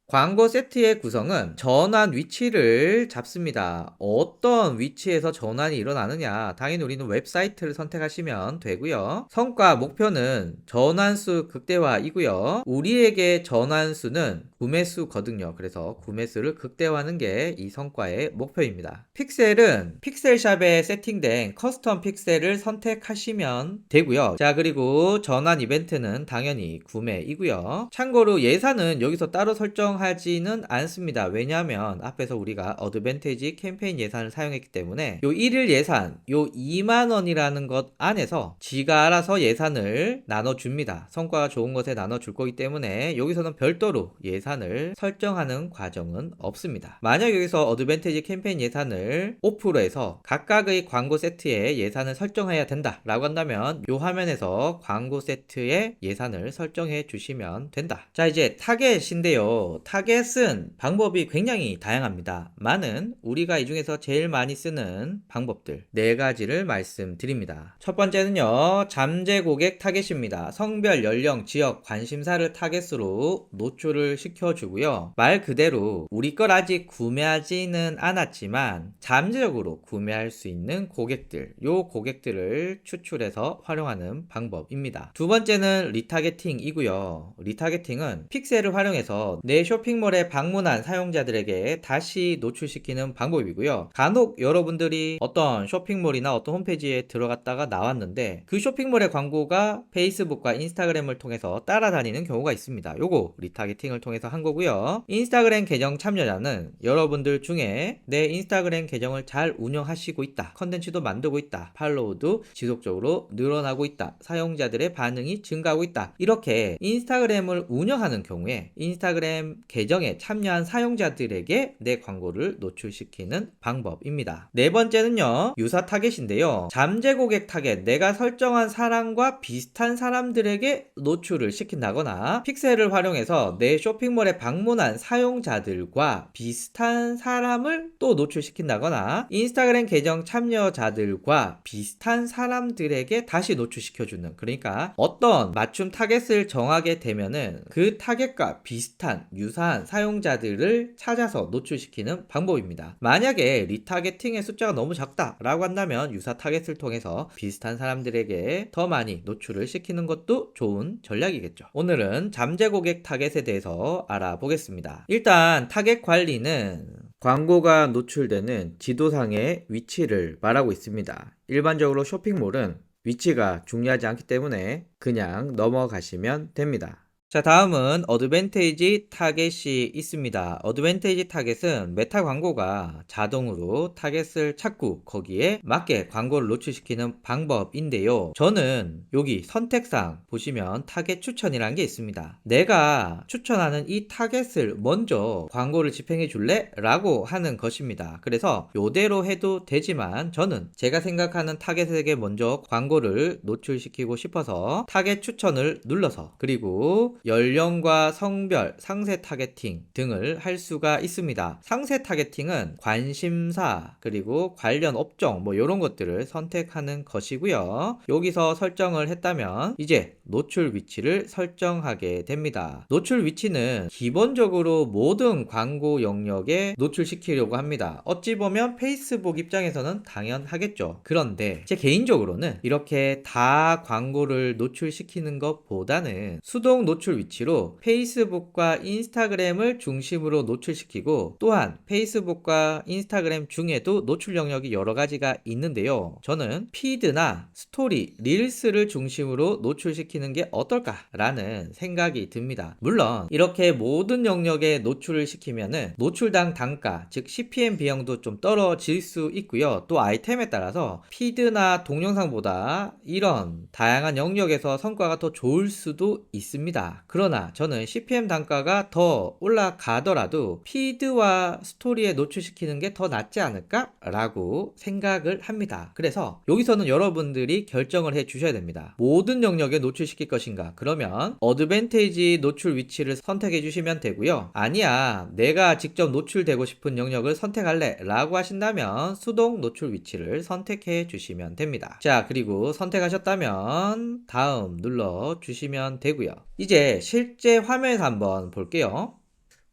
Speaker 1: 광고 세트의 구성은 전환 위치를 잡습니다. 어떤 위치에서 전환이 일어나느냐 당연히 우리는 웹사이트를 선택하시면 되고요. 성과 목표는 전환수 극대화이고요. 우리에게 전환수는 구매수거든요. 그래서 구매수를 극대화하는 게 이 성과의 목표입니다. 픽셀은 픽셀샵에 세팅된 커스텀 픽셀을 선택하시면 되고요. 자 그리고 전환 이벤트는 당연히 구매이고요. 참고로 예산은 여기서 따로 설정하지는 않습니다. 왜냐하면 앞에서 우리가 어드밴티지 캠페인 예산을 사용했기 때문에 요 1일 예산 요 2만원이라는 것 안에서 지가 알아서 예산을 나눠줍니다. 성과가 좋은 것에 나눠줄 거기 때문에 여기서는 별도로 예산을 설정하는 과정은 없습니다. 만약 여기서 어드밴티지 캠페인 예산을 5% 해서 각각의 광고 세트에 예산을 설정해야 된다 라고 한다면 요 화면에서 광고 세트의 예산을 설정해 주시면 된다. 자 이제 타겟인데요. 타겟은 방법이 굉장히 다양합니다. 많은 우리가 이 중에서 제일 많이 쓰는 방법들 4가지를 말씀드립니다. 첫 번째는요. 잠재 고객 타겟입니다. 성별, 연령, 지역, 관심사를 타겟으로 노출을 시켜주고요. 말 그대로 우리 걸 아직 구매하지는 않았지만 잠재적으로 구매할 수 있는 고객들 요 고객들을 추출해서 활용하는 방법입니다. 두 번째는 리타겟팅이고요. 리타겟팅은 픽셀을 활용해서 내 쇼핑몰에 방문한 사용자들에게 다시 노출시키는 방법이고요. 간혹 여러분들이 어떤 쇼핑몰이나 어떤 홈페이지에 들어갔다가 나왔는데 그 쇼핑몰의 광고가 페이스북과 인스타그램을 통해서 따라다니는 경우가 있습니다. 요거 리타겟팅을 통해서 한 거고요. 인스타그램 계정 참여자는 여러분들 중에 내 인스타그램 계정을 잘 운영하시고 있다. 컨텐츠도 만들고 있다. 팔로우도 지속적으로 늘어나고 있다. 사용자들의 반응이 증가하고 있다. 이렇게 인스타그램을 운영하는 경우에 인스타그램 계정에 참여한 사용자들에게 내 광고를 노출시키는 방법입니다. 네 번째는요, 유사 타겟인데요. 잠재 고객 타겟, 내가 설정한 사람과 비슷한 사람들에게 노출을 시킨다거나 픽셀을 활용해서 내 쇼핑몰에 방문한 사용자들과 비슷한 사람을 또 노출시킨다거나 인스타그램 계정 참여자들과 비슷한 사람들에게 다시 노출시켜주는, 그러니까 어떤 맞춤 타겟을 정하게 되면은 그 타겟과 비슷한 유사한 사용자들을 찾아서 노출시키는 방법입니다. 만약에 리타겟팅의 숫자가 너무 작다 라고 한다면 유사 타겟을 통해서 비슷한 사람들에게 더 많이 노출을 시키는 것도 좋은 전략이겠죠. 오늘은 잠재 고객 타겟에 대해서 알아보겠습니다. 일단 타겟 관리는 광고가 노출되는 지도상의 위치를 말하고 있습니다. 일반적으로 쇼핑몰은 위치가 중요하지 않기 때문에 그냥 넘어가시면 됩니다. 자, 다음은 어드밴테이지 타겟이 있습니다. 어드밴테이지 타겟은 메타 광고가 자동으로 타겟을 찾고 거기에 맞게 광고를 노출시키는 방법인데요. 저는 여기 선택상 보시면 타겟 추천이라는 게 있습니다. 내가 추천하는 이 타겟을 먼저 광고를 집행해 줄래? 라고 하는 것입니다. 그래서 요대로 해도 되지만 저는 제가 생각하는 타겟에게 먼저 광고를 노출시키고 싶어서 타겟 추천을 눌러서, 그리고 연령과 성별, 상세 타겟팅 등을 할 수가 있습니다. 상세 타겟팅은 관심사, 그리고 관련 업종 이런 것들을 선택하는 것이고요. 여기서 설정을 했다면 이제 노출 위치를 설정하게 됩니다. 노출 위치는 기본적으로 모든 광고 영역에 노출시키려고 합니다. 어찌 보면 페이스북 입장에서는 당연하겠죠. 그런데 제 개인적으로는 이렇게 다 광고를 노출시키는 것보다는 수동 노출 위치로 페이스북과 인스타그램을 중심으로 노출시키고, 또한 페이스북과 인스타그램 중에도 노출 영역이 여러 가지가 있는데요. 저는 피드나 스토리, 릴스를 중심으로 노출시키는 게 어떨까라는 생각이 듭니다. 물론 이렇게 모든 영역에 노출을 시키면은 노출당 단가, 즉 CPM 비용도 좀 떨어질 수 있고요. 또 아이템에 따라서 피드나 동영상보다 이런 다양한 영역에서 성과가 더 좋을 수도 있습니다. 그러나 저는 CPM 단가가 더 올라가더라도 피드와 스토리에 노출시키는 게 더 낫지 않을까? 라고 생각을 합니다. 그래서 여기서는 여러분들이 결정을 해 주셔야 됩니다. 모든 영역에 노출시킬 것인가? 그러면 어드밴테이지 노출 위치를 선택해 주시면 되고요. 아니야, 내가 직접 노출되고 싶은 영역을 선택할래 라고 하신다면 수동 노출 위치를 선택해 주시면 됩니다. 자, 그리고 선택하셨다면 다음 눌러 주시면 되고요. 이제 실제 화면에서 한번 볼게요.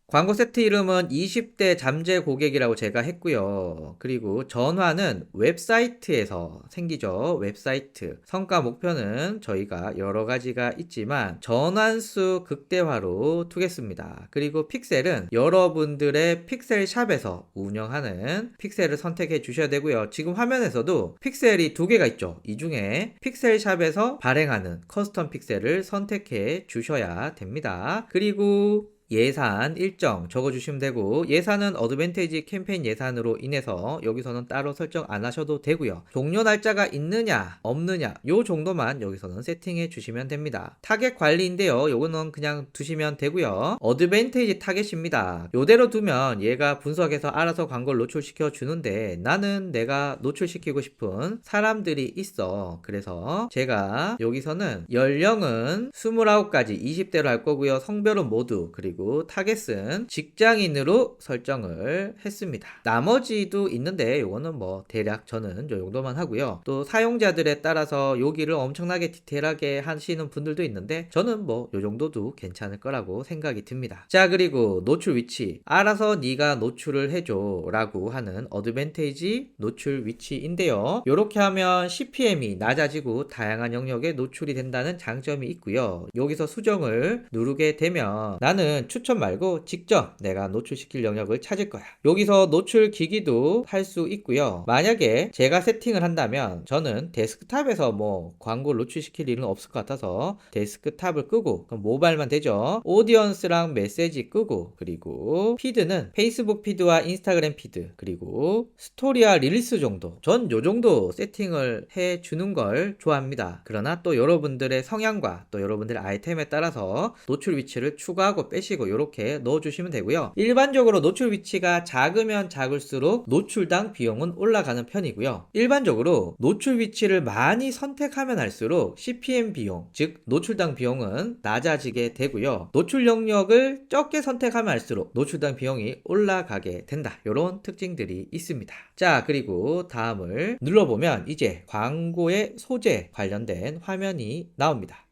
Speaker 1: 광고 세트 이름은 20대 잠재 고객이라고 제가 했고요. 그리고 전화는 웹사이트에서 생기죠. 웹사이트. 성과 목표는 저희가 여러 가지가 있지만 전환수 극대화로 두겠습니다. 그리고 픽셀은 여러분들의 픽셀 샵에서 운영하는 픽셀을 선택해 주셔야 되고요. 지금 화면에서도 픽셀이 두 개가 있죠. 이 중에 픽셀 샵에서 발행하는 커스텀 픽셀을 선택해 주셔야 됩니다. 그리고 예산 일정 적어주시면 되고, 예산은 어드밴테이지 캠페인 예산으로 인해서 여기서는 따로 설정 안 하셔도 되고요. 종료 날짜가 있느냐 없느냐 요 정도만 여기서는 세팅해 주시면 됩니다. 타겟 관리인데요, 요거는 그냥 두시면 되고요. 어드밴테이지 타겟입니다. 요대로 두면 얘가 분석해서 알아서 광고를 노출시켜 주는데, 나는 내가 노출시키고 싶은 사람들이 있어. 그래서 제가 여기서는 연령은 29까지 20대로 할 거고요. 성별은 모두, 그리고 타겟은 직장인으로 설정을 했습니다. 나머지도 있는데 요거는 뭐 대략 저는 요 정도만 하고요. 또 사용자들에 따라서 여기를 엄청나게 디테일하게 하시는 분들도 있는데 저는 뭐 요 정도도 괜찮을 거라고 생각이 듭니다. 자, 그리고 노출 위치, 알아서 네가 노출을 해줘 라고 하는 어드밴테이지 노출 위치인데요. 요렇게 하면 CPM이 낮아지고 다양한 영역에 노출이 된다는 장점이 있고요. 여기서 수정을 누르게 되면 나는 추천 말고 직접 내가 노출시킬 영역을 찾을 거야. 여기서 노출 기기도 할 수 있고요. 만약에 제가 세팅을 한다면 저는 데스크탑에서 뭐 광고를 노출시킬 일은 없을 것 같아서 데스크탑을 끄고, 그럼 모바일만 되죠. 오디언스랑 메시지 끄고, 그리고 피드는 페이스북 피드와 인스타그램 피드, 그리고 스토리와 릴리스 정도, 전 요 정도 세팅을 해 주는 걸 좋아합니다. 그러나 또 여러분들의 성향과 또 여러분들의 아이템에 따라서 노출 위치를 추가하고 빼시고 커지고 이렇게 넣어주시면 되고요. 일반적으로 노출 위치가 작으면 작을수록 노출당 비용은 올라가는 편이고요. 일반적으로 노출 위치를 많이 선택하면 할수록 CPM 비용, 즉 노출당 비용은 낮아지게 되고요. 노출 영역을 적게 선택하면 할수록 노출당 비용이 올라가게 된다. 이런 특징들이 있습니다. 자, 그리고 다음을 눌러보면 이제 광고의 소재 관련된 화면이 나옵니다.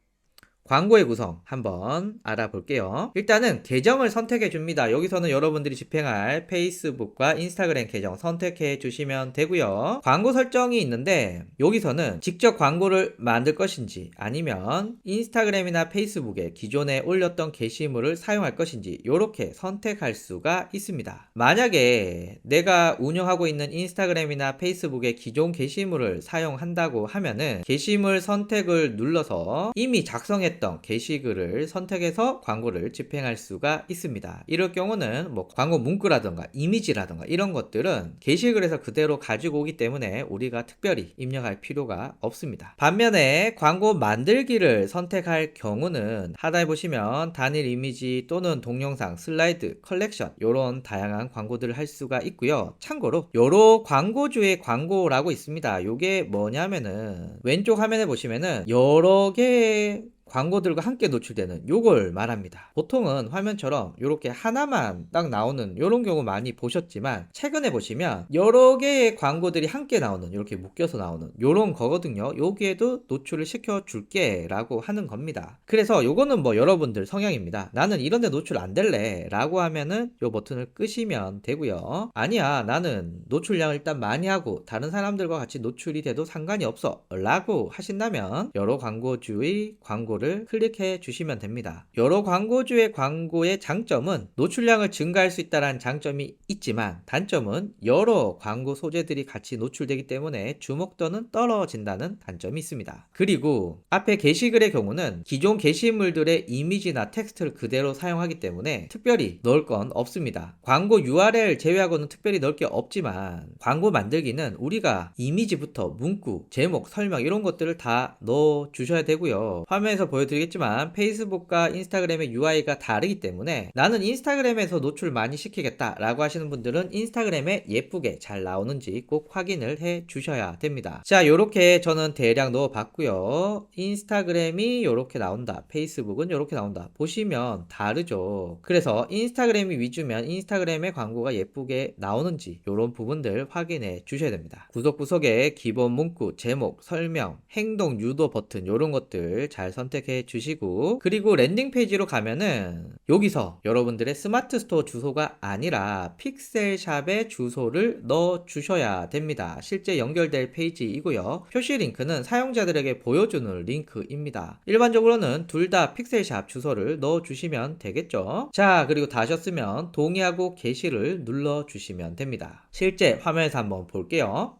Speaker 1: 광고의 구성 한번 알아볼게요. 일단은 계정을 선택해 줍니다. 여기서는 여러분들이 집행할 페이스북과 인스타그램 계정 선택해 주시면 되고요. 광고 설정이 있는데 여기서는 직접 광고를 만들 것인지 아니면 인스타그램이나 페이스북에 기존에 올렸던 게시물을 사용할 것인지 이렇게 선택할 수가 있습니다. 만약에 내가 운영하고 있는 인스타그램이나 페이스북의 기존 게시물을 사용한다고 하면은 게시물 선택을 눌러서 이미 작성했던 게시글을 선택해서 광고를 집행할 수가 있습니다. 이럴 경우는 뭐 광고 문구라던가 이미지라던가 이런 것들은 게시글에서 그대로 가지고 오기 때문에 우리가 특별히 입력할 필요가 없습니다. 반면에 광고 만들기를 선택할 경우는 하단에 보시면 단일 이미지 또는 동영상, 슬라이드, 컬렉션 이런 다양한 광고들을 할 수가 있고요. 참고로 여러 광고주의 광고라고 있습니다. 이게 뭐냐면은 왼쪽 화면에 보시면은 여러 개의 광고들과 함께 노출되는 요걸 말합니다. 보통은 화면처럼 이렇게 하나만 딱 나오는 이런 경우 많이 보셨지만 최근에 보시면 여러 개의 광고들이 함께 나오는 이렇게 묶여서 나오는 요런 거거든요. 여기에도 노출을 시켜줄게 라고 하는 겁니다. 그래서 요거는 뭐 여러분들 성향입니다. 나는 이런데 노출 안 될래 라고 하면은 요 버튼을 끄시면 되고요. 아니야, 나는 노출량을 일단 많이 하고 다른 사람들과 같이 노출이 돼도 상관이 없어 라고 하신다면 여러 광고주의 광고를 클릭해 주시면 됩니다. 여러 광고주의 광고의 장점은 노출량을 증가할 수 있다는 장점이 있지만 단점은 여러 광고 소재들이 같이 노출되기 때문에 주목도는 떨어진다는 단점이 있습니다. 그리고 앞에 게시글의 경우는 기존 게시물들의 이미지나 텍스트를 그대로 사용하기 때문에 특별히 넣을 건 없습니다. 광고 URL 제외하고는 특별히 넣을 게 없지만 광고 만들기는 우리가 이미지부터 문구, 제목, 설명 이런 것들을 다 넣어 주셔야 되고요. 화면에서 보여드리겠지만 페이스북과 인스타그램의 UI가 다르기 때문에 나는 인스타그램에서 노출 많이 시키겠다 라고 하시는 분들은 인스타그램에 예쁘게 잘 나오는지 꼭 확인을 해 주셔야 됩니다. 자, 요렇게 저는 대략 넣어 봤고요. 인스타그램이 요렇게 나온다, 페이스북은 요렇게 나온다. 보시면 다르죠. 그래서 인스타그램이 위주면 인스타그램의 광고가 예쁘게 나오는지 요런 부분들 확인해 주셔야 됩니다. 구석구석에 기본 문구, 제목, 설명, 행동 유도 버튼 요런 것들 잘 선택해 주시고, 그리고 랜딩 페이지로 가면은 여기서 여러분들의 스마트 스토어 주소가 아니라 픽셀샵의 주소를 넣어 주셔야 됩니다. 실제 연결될 페이지이고요. 표시 링크는 사용자들에게 보여주는 링크입니다. 일반적으로는 둘 다 픽셀샵 주소를 넣어 주시면 되겠죠. 자, 그리고 다 하셨으면 동의하고 게시를 눌러 주시면 됩니다. 실제 화면에서 한번 볼게요.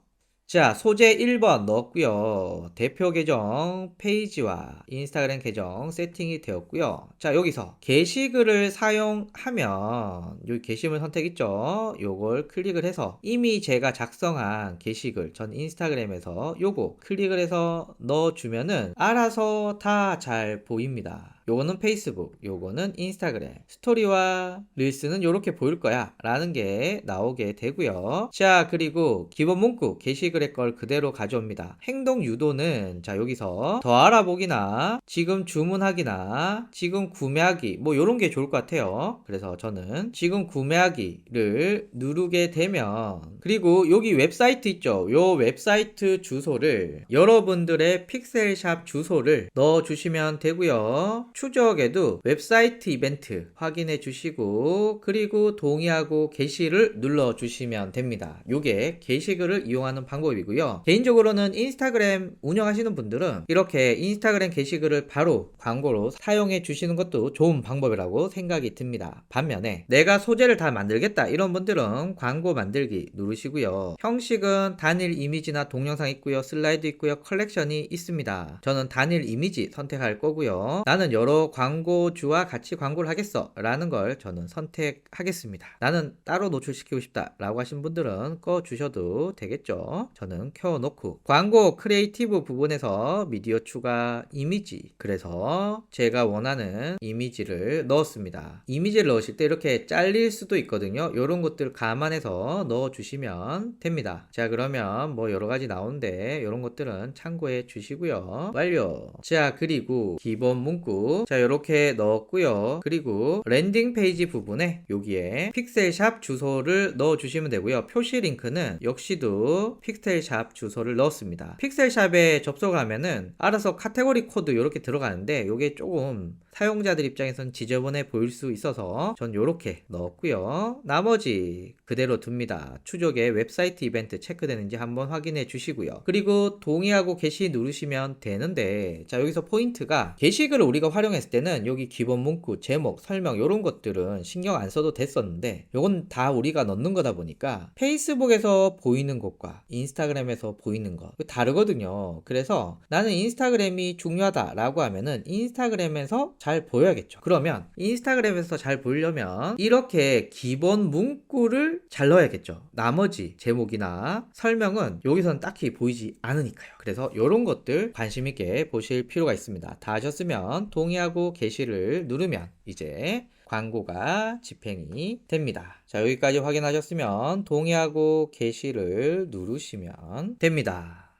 Speaker 1: 자, 소재 1번 넣었고요. 대표 계정 페이지와 인스타그램 계정 세팅이 되었고요. 자, 여기서 게시글을 사용하면 여기 게시물 선택 있죠? 요걸 클릭을 해서 이미 제가 작성한 게시글 전 인스타그램에서 요거 클릭을 해서 넣어주면은 알아서 다 잘 보입니다. 요거는 페이스북, 요거는 인스타그램, 스토리와 릴스는 요렇게 보일 거야 라는 게 나오게 되고요. 자, 그리고 기본 문구 게시글의 걸 그대로 가져옵니다. 행동 유도는 자, 여기서 더 알아보기나 지금 주문하기나 지금 구매하기 뭐 요런 게 좋을 것 같아요. 그래서 저는 지금 구매하기를 누르게 되면, 그리고 여기 웹사이트 있죠? 요 웹사이트 주소를 여러분들의 픽셀샵 주소를 넣어 주시면 되고요. 추적에도 웹사이트 이벤트 확인해 주시고, 그리고 동의하고 게시를 눌러 주시면 됩니다. 요게 게시글을 이용하는 방법이고요. 개인적으로는 인스타그램 운영하시는 분들은 이렇게 인스타그램 게시글을 바로 광고로 사용해 주시는 것도 좋은 방법이라고 생각이 듭니다. 반면에 내가 소재를 다 만들겠다 이런 분들은 광고 만들기 누르시고요. 형식은 단일 이미지나 동영상 있고요. 슬라이드 있고요. 컬렉션이 있습니다. 저는 단일 이미지 선택할 거고요. 나는 여러 여러 광고주와 같이 광고를 하겠어 라는 걸 저는 선택하겠습니다. 나는 따로 노출시키고 싶다 라고 하신 분들은 꺼주셔도 되겠죠. 저는 켜놓고 광고 크리에이티브 부분에서 미디어 추가 이미지, 그래서 제가 원하는 이미지를 넣었습니다. 이미지를 넣으실 때 이렇게 잘릴 수도 있거든요. 이런 것들 감안해서 넣어주시면 됩니다. 자, 그러면 뭐 여러가지 나오는데 이런 것들은 참고해 주시고요. 완료. 자, 그리고 기본 문구, 자 이렇게 넣었고요. 그리고 랜딩 페이지 부분에 여기에 픽셀샵 주소를 넣어주시면 되고요. 표시 링크는 역시도 픽셀샵 주소를 넣었습니다. 픽셀샵에 접속하면은 알아서 카테고리 코드 이렇게 들어가는데 이게 조금 사용자들 입장에선 지저분해 보일 수 있어서 전 이렇게 넣었고요. 나머지 그대로 둡니다. 추적에 웹사이트 이벤트 체크되는지 한번 확인해 주시고요. 그리고 동의하고 게시 누르시면 되는데, 자 여기서 포인트가 게시글을 우리가 활용했을 때는 여기 기본 문구, 제목, 설명 이런 것들은 신경 안 써도 됐었는데 이건 다 우리가 넣는 거다 보니까 페이스북에서 보이는 것과 인스타그램에서 보이는 것 다르거든요. 그래서 나는 인스타그램이 중요하다라고 하면은 인스타그램에서 잘 보여야겠죠. 그러면 인스타그램에서 잘 보이려면 이렇게 기본 문구를 잘 넣어야겠죠. 나머지 제목이나 설명은 여기서는 딱히 보이지 않으니까요. 그래서 이런 것들 관심 있게 보실 필요가 있습니다. 다 하셨으면 동의하고 게시를 누르면 이제 광고가 집행이 됩니다. 자, 여기까지 확인하셨으면 동의하고 게시를 누르시면 됩니다.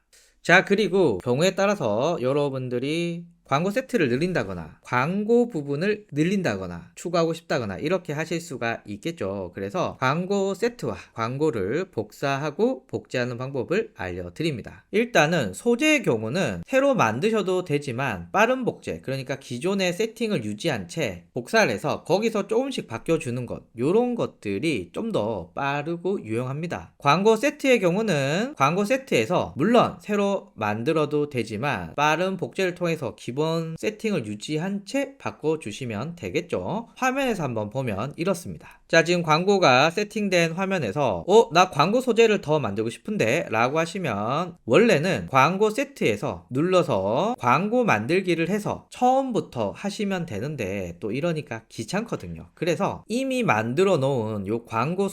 Speaker 1: 자, 그리고 경우에 따라서 여러분들이 광고 세트를 늘린다거나 광고 부분을 늘린다거나 추가하고 싶다거나 이렇게 하실 수가 있겠죠. 그래서 광고 세트와 광고를 복사하고 복제하는 방법을 알려드립니다. 일단은 소재의 경우는 새로 만드셔도 되지만 빠른 복제, 그러니까 기존의 세팅을 유지한 채 복사를 해서 거기서 조금씩 바뀌어주는 것, 이런 것들이 좀 더 빠르고 유용합니다. 광고 세트의 경우는 광고 세트에서 물론 새로 만들어도 되지만 빠른 복제를 통해서 기본 세팅을 유지한 채 바꿔주시면 되겠죠. 화면에서 한번 보면 이렇습니다. 자, 지금 광고가 세팅된 화면에서 나 광고 소재를 더 만들고 싶은데 라고 하시면 원래는 광고 세트에서 눌러서 광고 만들기를 해서 처음부터 하시면 되는데 또 이러니까 귀찮거든요. 그래서 이미 만들어 놓은 요 광고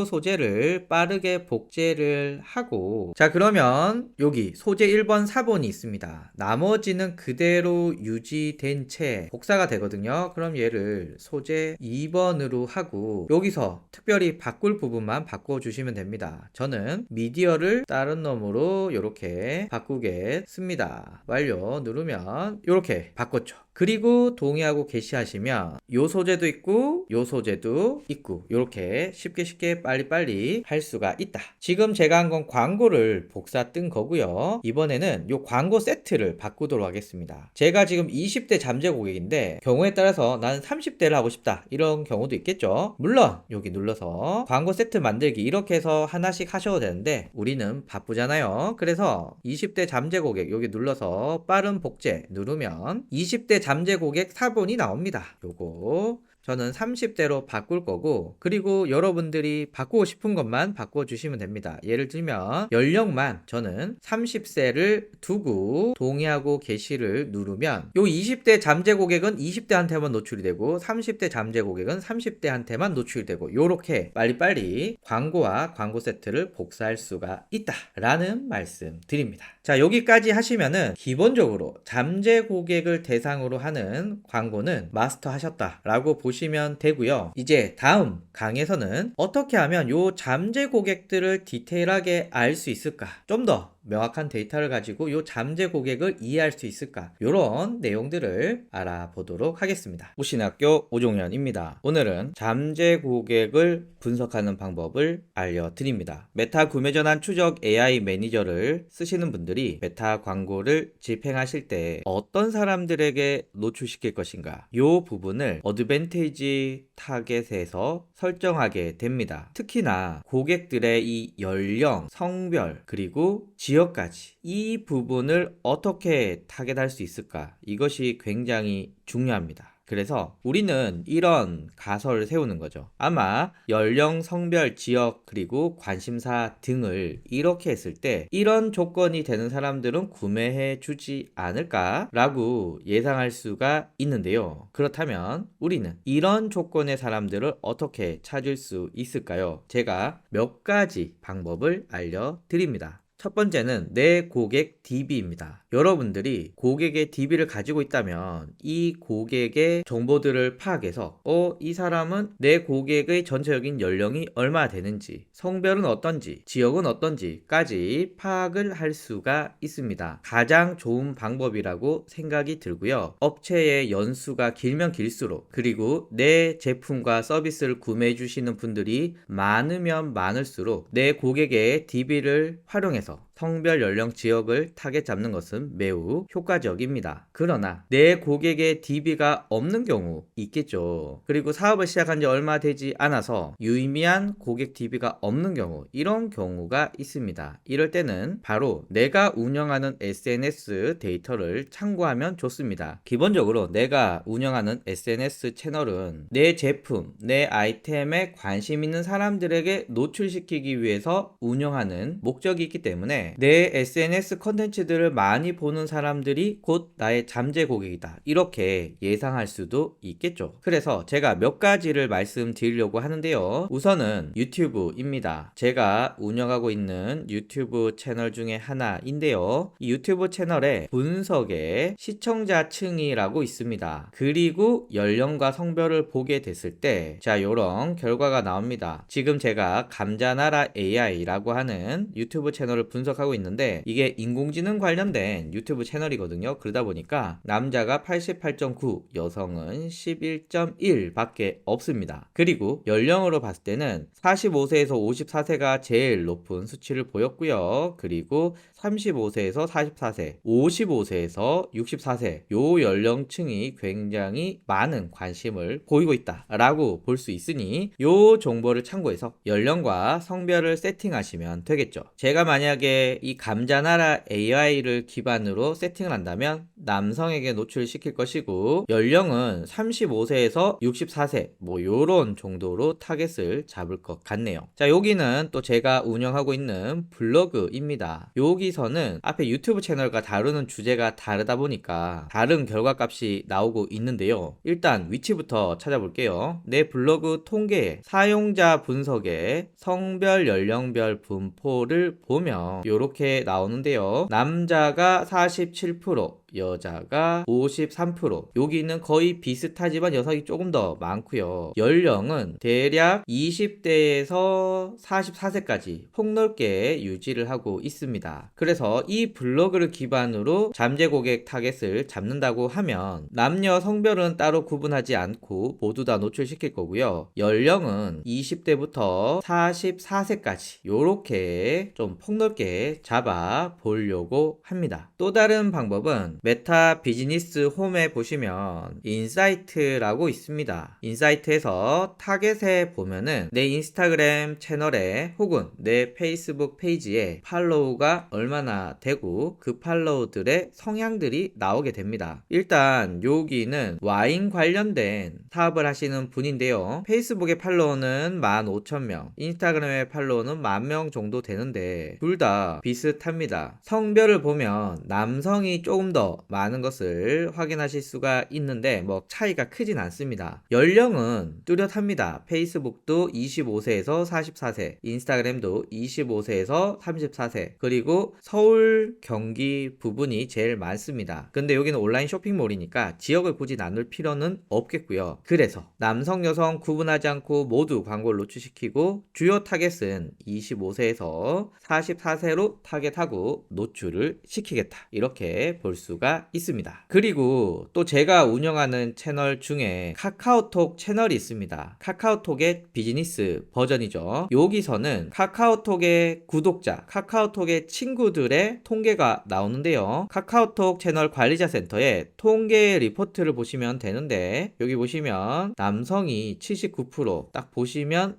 Speaker 1: 소재를 빠르게 복제를 하고, 자 그러면 여기 소재 1번 4번이 있습니다. 나머지는 그대로 유지된 채 복사가 되거든요. 그럼 얘를 소재 2번으로 하고 여기서 특별히 바꿀 부분만 바꿔주시면 됩니다. 저는 미디어를 다른 놈으로 이렇게 바꾸겠습니다. 완료 누르면 이렇게 바꿨죠. 그리고 동의하고 게시하시면 요 소재도 있고 요 소재도 있고 이렇게 쉽게 빨리빨리 할 수가 있다. 지금 제가 한 건 광고를 복사 뜬 거고요. 이번에는 요 광고 세트를 바꾸도록 하겠습니다. 제가 지금 20대 잠재 고객인데 경우에 따라서 나는 30대를 하고 싶다 이런 경우도 있겠죠. 물론 여기 눌러서 광고 세트 만들기 이렇게 해서 하나씩 하셔도 되는데 우리는 바쁘잖아요. 그래서 20대 잠재 고객 여기 눌러서 빠른 복제 누르면 20대 잠재 고객 4번이 나옵니다. 요거 저는 30대로 바꿀 거고, 그리고 여러분들이 바꾸고 싶은 것만 바꿔주시면 됩니다. 예를 들면 연령만 저는 30세를 두고 동의하고 게시를 누르면 요 20대 잠재 고객은 20대한테만 노출이 되고 30대 잠재 고객은 30대한테만 노출이 되고 요렇게 빨리빨리 광고와 광고 세트를 복사할 수가 있다 라는 말씀 드립니다. 자, 여기까지 하시면은 기본적으로 잠재 고객을 대상으로 하는 광고는 마스터 하셨다 라고 보시면 되고요. 이제 다음 강에서는 어떻게 하면 요 잠재 고객들을 디테일하게 알 수 있을까, 좀 더 명확한 데이터를 가지고 요 잠재 고객을 이해할 수 있을까, 요런 내용들을 알아보도록 하겠습니다. 우신학교 오종현입니다. 오늘은 잠재 고객을 분석하는 방법을 알려드립니다. 메타 구매 전환 추적 AI 매니저를 쓰시는 분들이 메타 광고를 집행하실 때 어떤 사람들에게 노출시킬 것인가, 요 부분을 어드밴티지 타겟에서 설정하게 됩니다. 특히나 고객들의 이 연령, 성별, 그리고 지역까지 이 부분을 어떻게 타겟할 수 있을까, 이것이 굉장히 중요합니다. 그래서 우리는 이런 가설을 세우는 거죠. 아마 연령, 성별, 지역, 그리고 관심사 등을 이렇게 했을 때 이런 조건이 되는 사람들은 구매해 주지 않을까라고 예상할 수가 있는데요. 그렇다면 우리는 이런 조건의 사람들을 어떻게 찾을 수 있을까요? 제가 몇 가지 방법을 알려드립니다. 첫 번째는 내 고객 DB입니다. 여러분들이 고객의 DB를 가지고 있다면 이 고객의 정보들을 파악해서 이 사람은 내 고객의 전체적인 연령이 얼마나 되는지, 성별은 어떤지, 지역은 어떤지까지 파악을 할 수가 있습니다. 가장 좋은 방법이라고 생각이 들고요. 업체의 연수가 길면 길수록, 그리고 내 제품과 서비스를 구매해 주시는 분들이 많으면 많을수록 내 고객의 DB를 활용해서 성별, 연령, 지역을 타겟 잡는 것은 매우 효과적입니다. 그러나 내 고객의 DB가 없는 경우 있겠죠. 그리고 사업을 시작한 지 얼마 되지 않아서 유의미한 고객 DB가 없는 경우, 이런 경우가 있습니다. 이럴 때는 바로 내가 운영하는 SNS 데이터를 참고하면 좋습니다. 기본적으로 내가 운영하는 SNS 채널은 내 제품, 내 아이템에 관심 있는 사람들에게 노출시키기 위해서 운영하는 목적이 있기 때문에 내 SNS 컨텐츠들을 많이 보는 사람들이 곧 나의 잠재 고객이다, 이렇게 예상할 수도 있겠죠. 그래서 제가 몇 가지를 말씀드리려고 하는데요. 우선은 유튜브입니다. 제가 운영하고 있는 유튜브 채널 중에 하나인데요. 이 유튜브 채널에 분석에 시청자층이라고 있습니다. 그리고 연령과 성별을 보게 됐을 때 이런 결과가 나옵니다. 지금 제가 감자나라 AI라고 하는 유튜브 채널을 분석하고 있는데 이게 인공지능 관련된 유튜브 채널이거든요. 그러다 보니까 남자가 88.9, 여성은 11.1 밖에 없습니다. 그리고 연령으로 봤을 때는 45세에서 54세가 제일 높은 수치를 보였고요. 그리고 35세에서 44세, 55세에서 64세 요 연령층이 굉장히 많은 관심을 보이고 있다 라고 볼 수 있으니 요 정보를 참고해서 연령과 성별을 세팅하시면 되겠죠. 제가 만약에 이 감자나라 AI를 기반으로 세팅을 한다면 남성에게 노출시킬 것이고 연령은 35세에서 64세 요런 정도로 타겟을 잡을 것 같네요. 여기는 또 제가 운영하고 있는 블로그입니다. 여기서는 앞에 유튜브 채널과 다루는 주제가 다르다 보니까 다른 결과값이 나오고 있는데요. 일단 위치부터 찾아볼게요. 내 블로그 통계에 사용자 분석에 성별, 연령별 분포를 보면 이렇게 나오는데요. 남자가 47%, 여자가 53%, 여기는 거의 비슷하지만 여성이 조금 더 많고요. 연령은 대략 20대에서 44세까지 폭넓게 유지를 하고 있습니다. 그래서 이 블로그를 기반으로 잠재 고객 타겟을 잡는다고 하면 남녀 성별은 따로 구분하지 않고 모두 다 노출시킬 거고요. 연령은 20대부터 44세까지 이렇게 좀 폭넓게 잡아 보려고 합니다. 또 다른 방법은 메타 비즈니스 홈에 보시면 인사이트라고 있습니다. 인사이트에서 타겟에 보면은 내 인스타그램 채널에 혹은 내 페이스북 페이지에 팔로우가 얼마나 되고 그 팔로우들의 성향들이 나오게 됩니다. 일단 여기는 와인 관련된 사업을 하시는 분인데요. 페이스북의 팔로우는 15,000명, 인스타그램의 팔로우는 10,000명 정도 되는데 둘 다 비슷합니다. 성별을 보면 남성이 조금 더 많은 것을 확인하실 수가 있는데 차이가 크진 않습니다. 연령은 뚜렷합니다. 페이스북도 25세에서 44세, 인스타그램도 25세에서 34세, 그리고 서울, 경기 부분이 제일 많습니다. 근데 여기는 온라인 쇼핑몰이니까 지역을 굳이 나눌 필요는 없겠고요. 그래서 남성, 여성 구분하지 않고 모두 광고를 노출시키고 주요 타겟은 25세에서 44세로 타겟하고 노출을 시키겠다, 이렇게 볼 수가 있습니다. 그리고 또 제가 운영하는 채널 중에 카카오톡 채널이 있습니다. 카카오톡의 비즈니스 버전이죠. 여기서는 카카오톡의 구독자, 카카오톡의 친구들의 통계가 나오는데요. 카카오톡 채널 관리자 센터에 통계 리포트를 보시면 되는데 여기 보시면 남성이 79%, 딱 보시면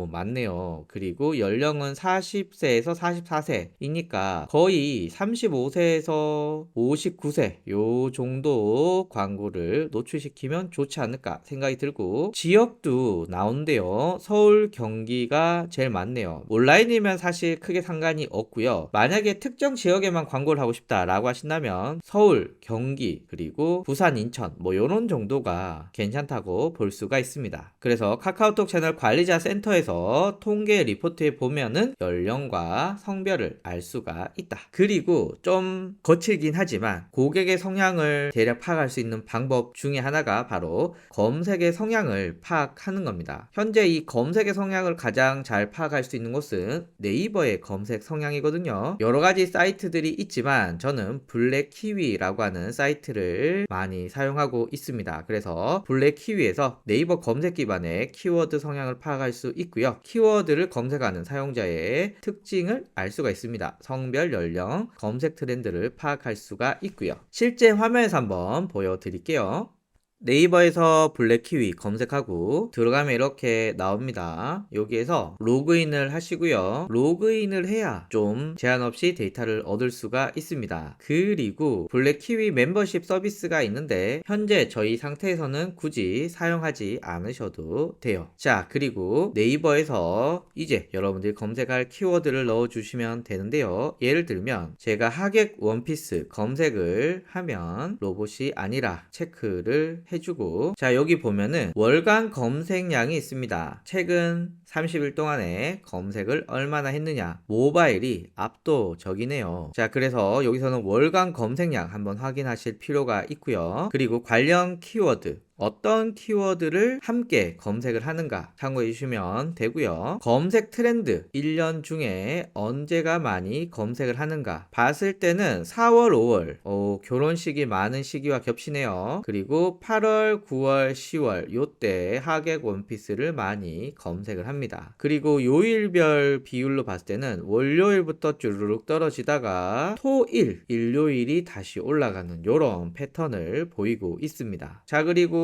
Speaker 1: 맞네요. 그리고 연령은 40세에서 44세 30대이니까 거의 35세에서 59세 요 정도 광고를 노출시키면 좋지 않을까 생각이 들고, 지역도 나온대요. 서울, 경기가 제일 많네요. 온라인이면 사실 크게 상관이 없고요. 만약에 특정 지역에만 광고를 하고 싶다라고 하신다면 서울, 경기, 그리고 부산, 인천 뭐 요런 정도가 괜찮다고 볼 수가 있습니다. 그래서 카카오톡 채널 관리자 센터에서 통계 리포트에 보면은 연령과 성별을 알 수가 있다. 그리고 좀 거칠긴 하지만 고객의 성향을 대략 파악할 수 있는 방법 중에 하나가 바로 검색의 성향을 파악하는 겁니다. 현재 이 검색의 성향을 가장 잘 파악할 수 있는 곳은 네이버의 검색 성향이거든요. 여러 가지 사이트들이 있지만 저는 블랙키위라고 하는 사이트를 많이 사용하고 있습니다. 그래서 블랙키위에서 네이버 검색 기반의 키워드 성향을 파악할 수 있고요. 키워드를 검색하는 사용자의 특징을 알 수가 있습니다. 성별, 연령, 검색 트렌드를 파악할 수가 있고요. 실제 화면에서 한번 보여드릴게요. 네이버에서 블랙키위 검색하고 들어가면 이렇게 나옵니다. 여기에서 로그인을 하시고요. 로그인을 해야 좀 제한 없이 데이터를 얻을 수가 있습니다. 그리고 블랙키위 멤버십 서비스가 있는데 현재 저희 상태에서는 굳이 사용하지 않으셔도 돼요. 자, 그리고 네이버에서 이제 여러분들이 검색할 키워드를 넣어주시면 되는데요. 예를 들면 제가 하객 원피스 검색을 하면 로봇이 아니라 체크를 해주고, 자 여기 보면은 월간 검색량이 있습니다. 최근 30일 동안에 검색을 얼마나 했느냐, 모바일이 압도적이네요. 자 그래서 여기서는 월간 검색량 한번 확인하실 필요가 있고요. 그리고 관련 키워드, 어떤 키워드를 함께 검색을 하는가 참고해 주시면 되고요. 검색 트렌드, 1년 중에 언제가 많이 검색을 하는가 봤을 때는 4월, 5월 결혼식이 많은 시기와 겹치네요. 그리고 8월, 9월, 10월 요때 하객 원피스를 많이 검색을 합니다. 그리고 요일별 비율로 봤을 때는 월요일부터 쭈르륵 떨어지다가 토일, 일요일이 다시 올라가는 요런 패턴을 보이고 있습니다. 자 그리고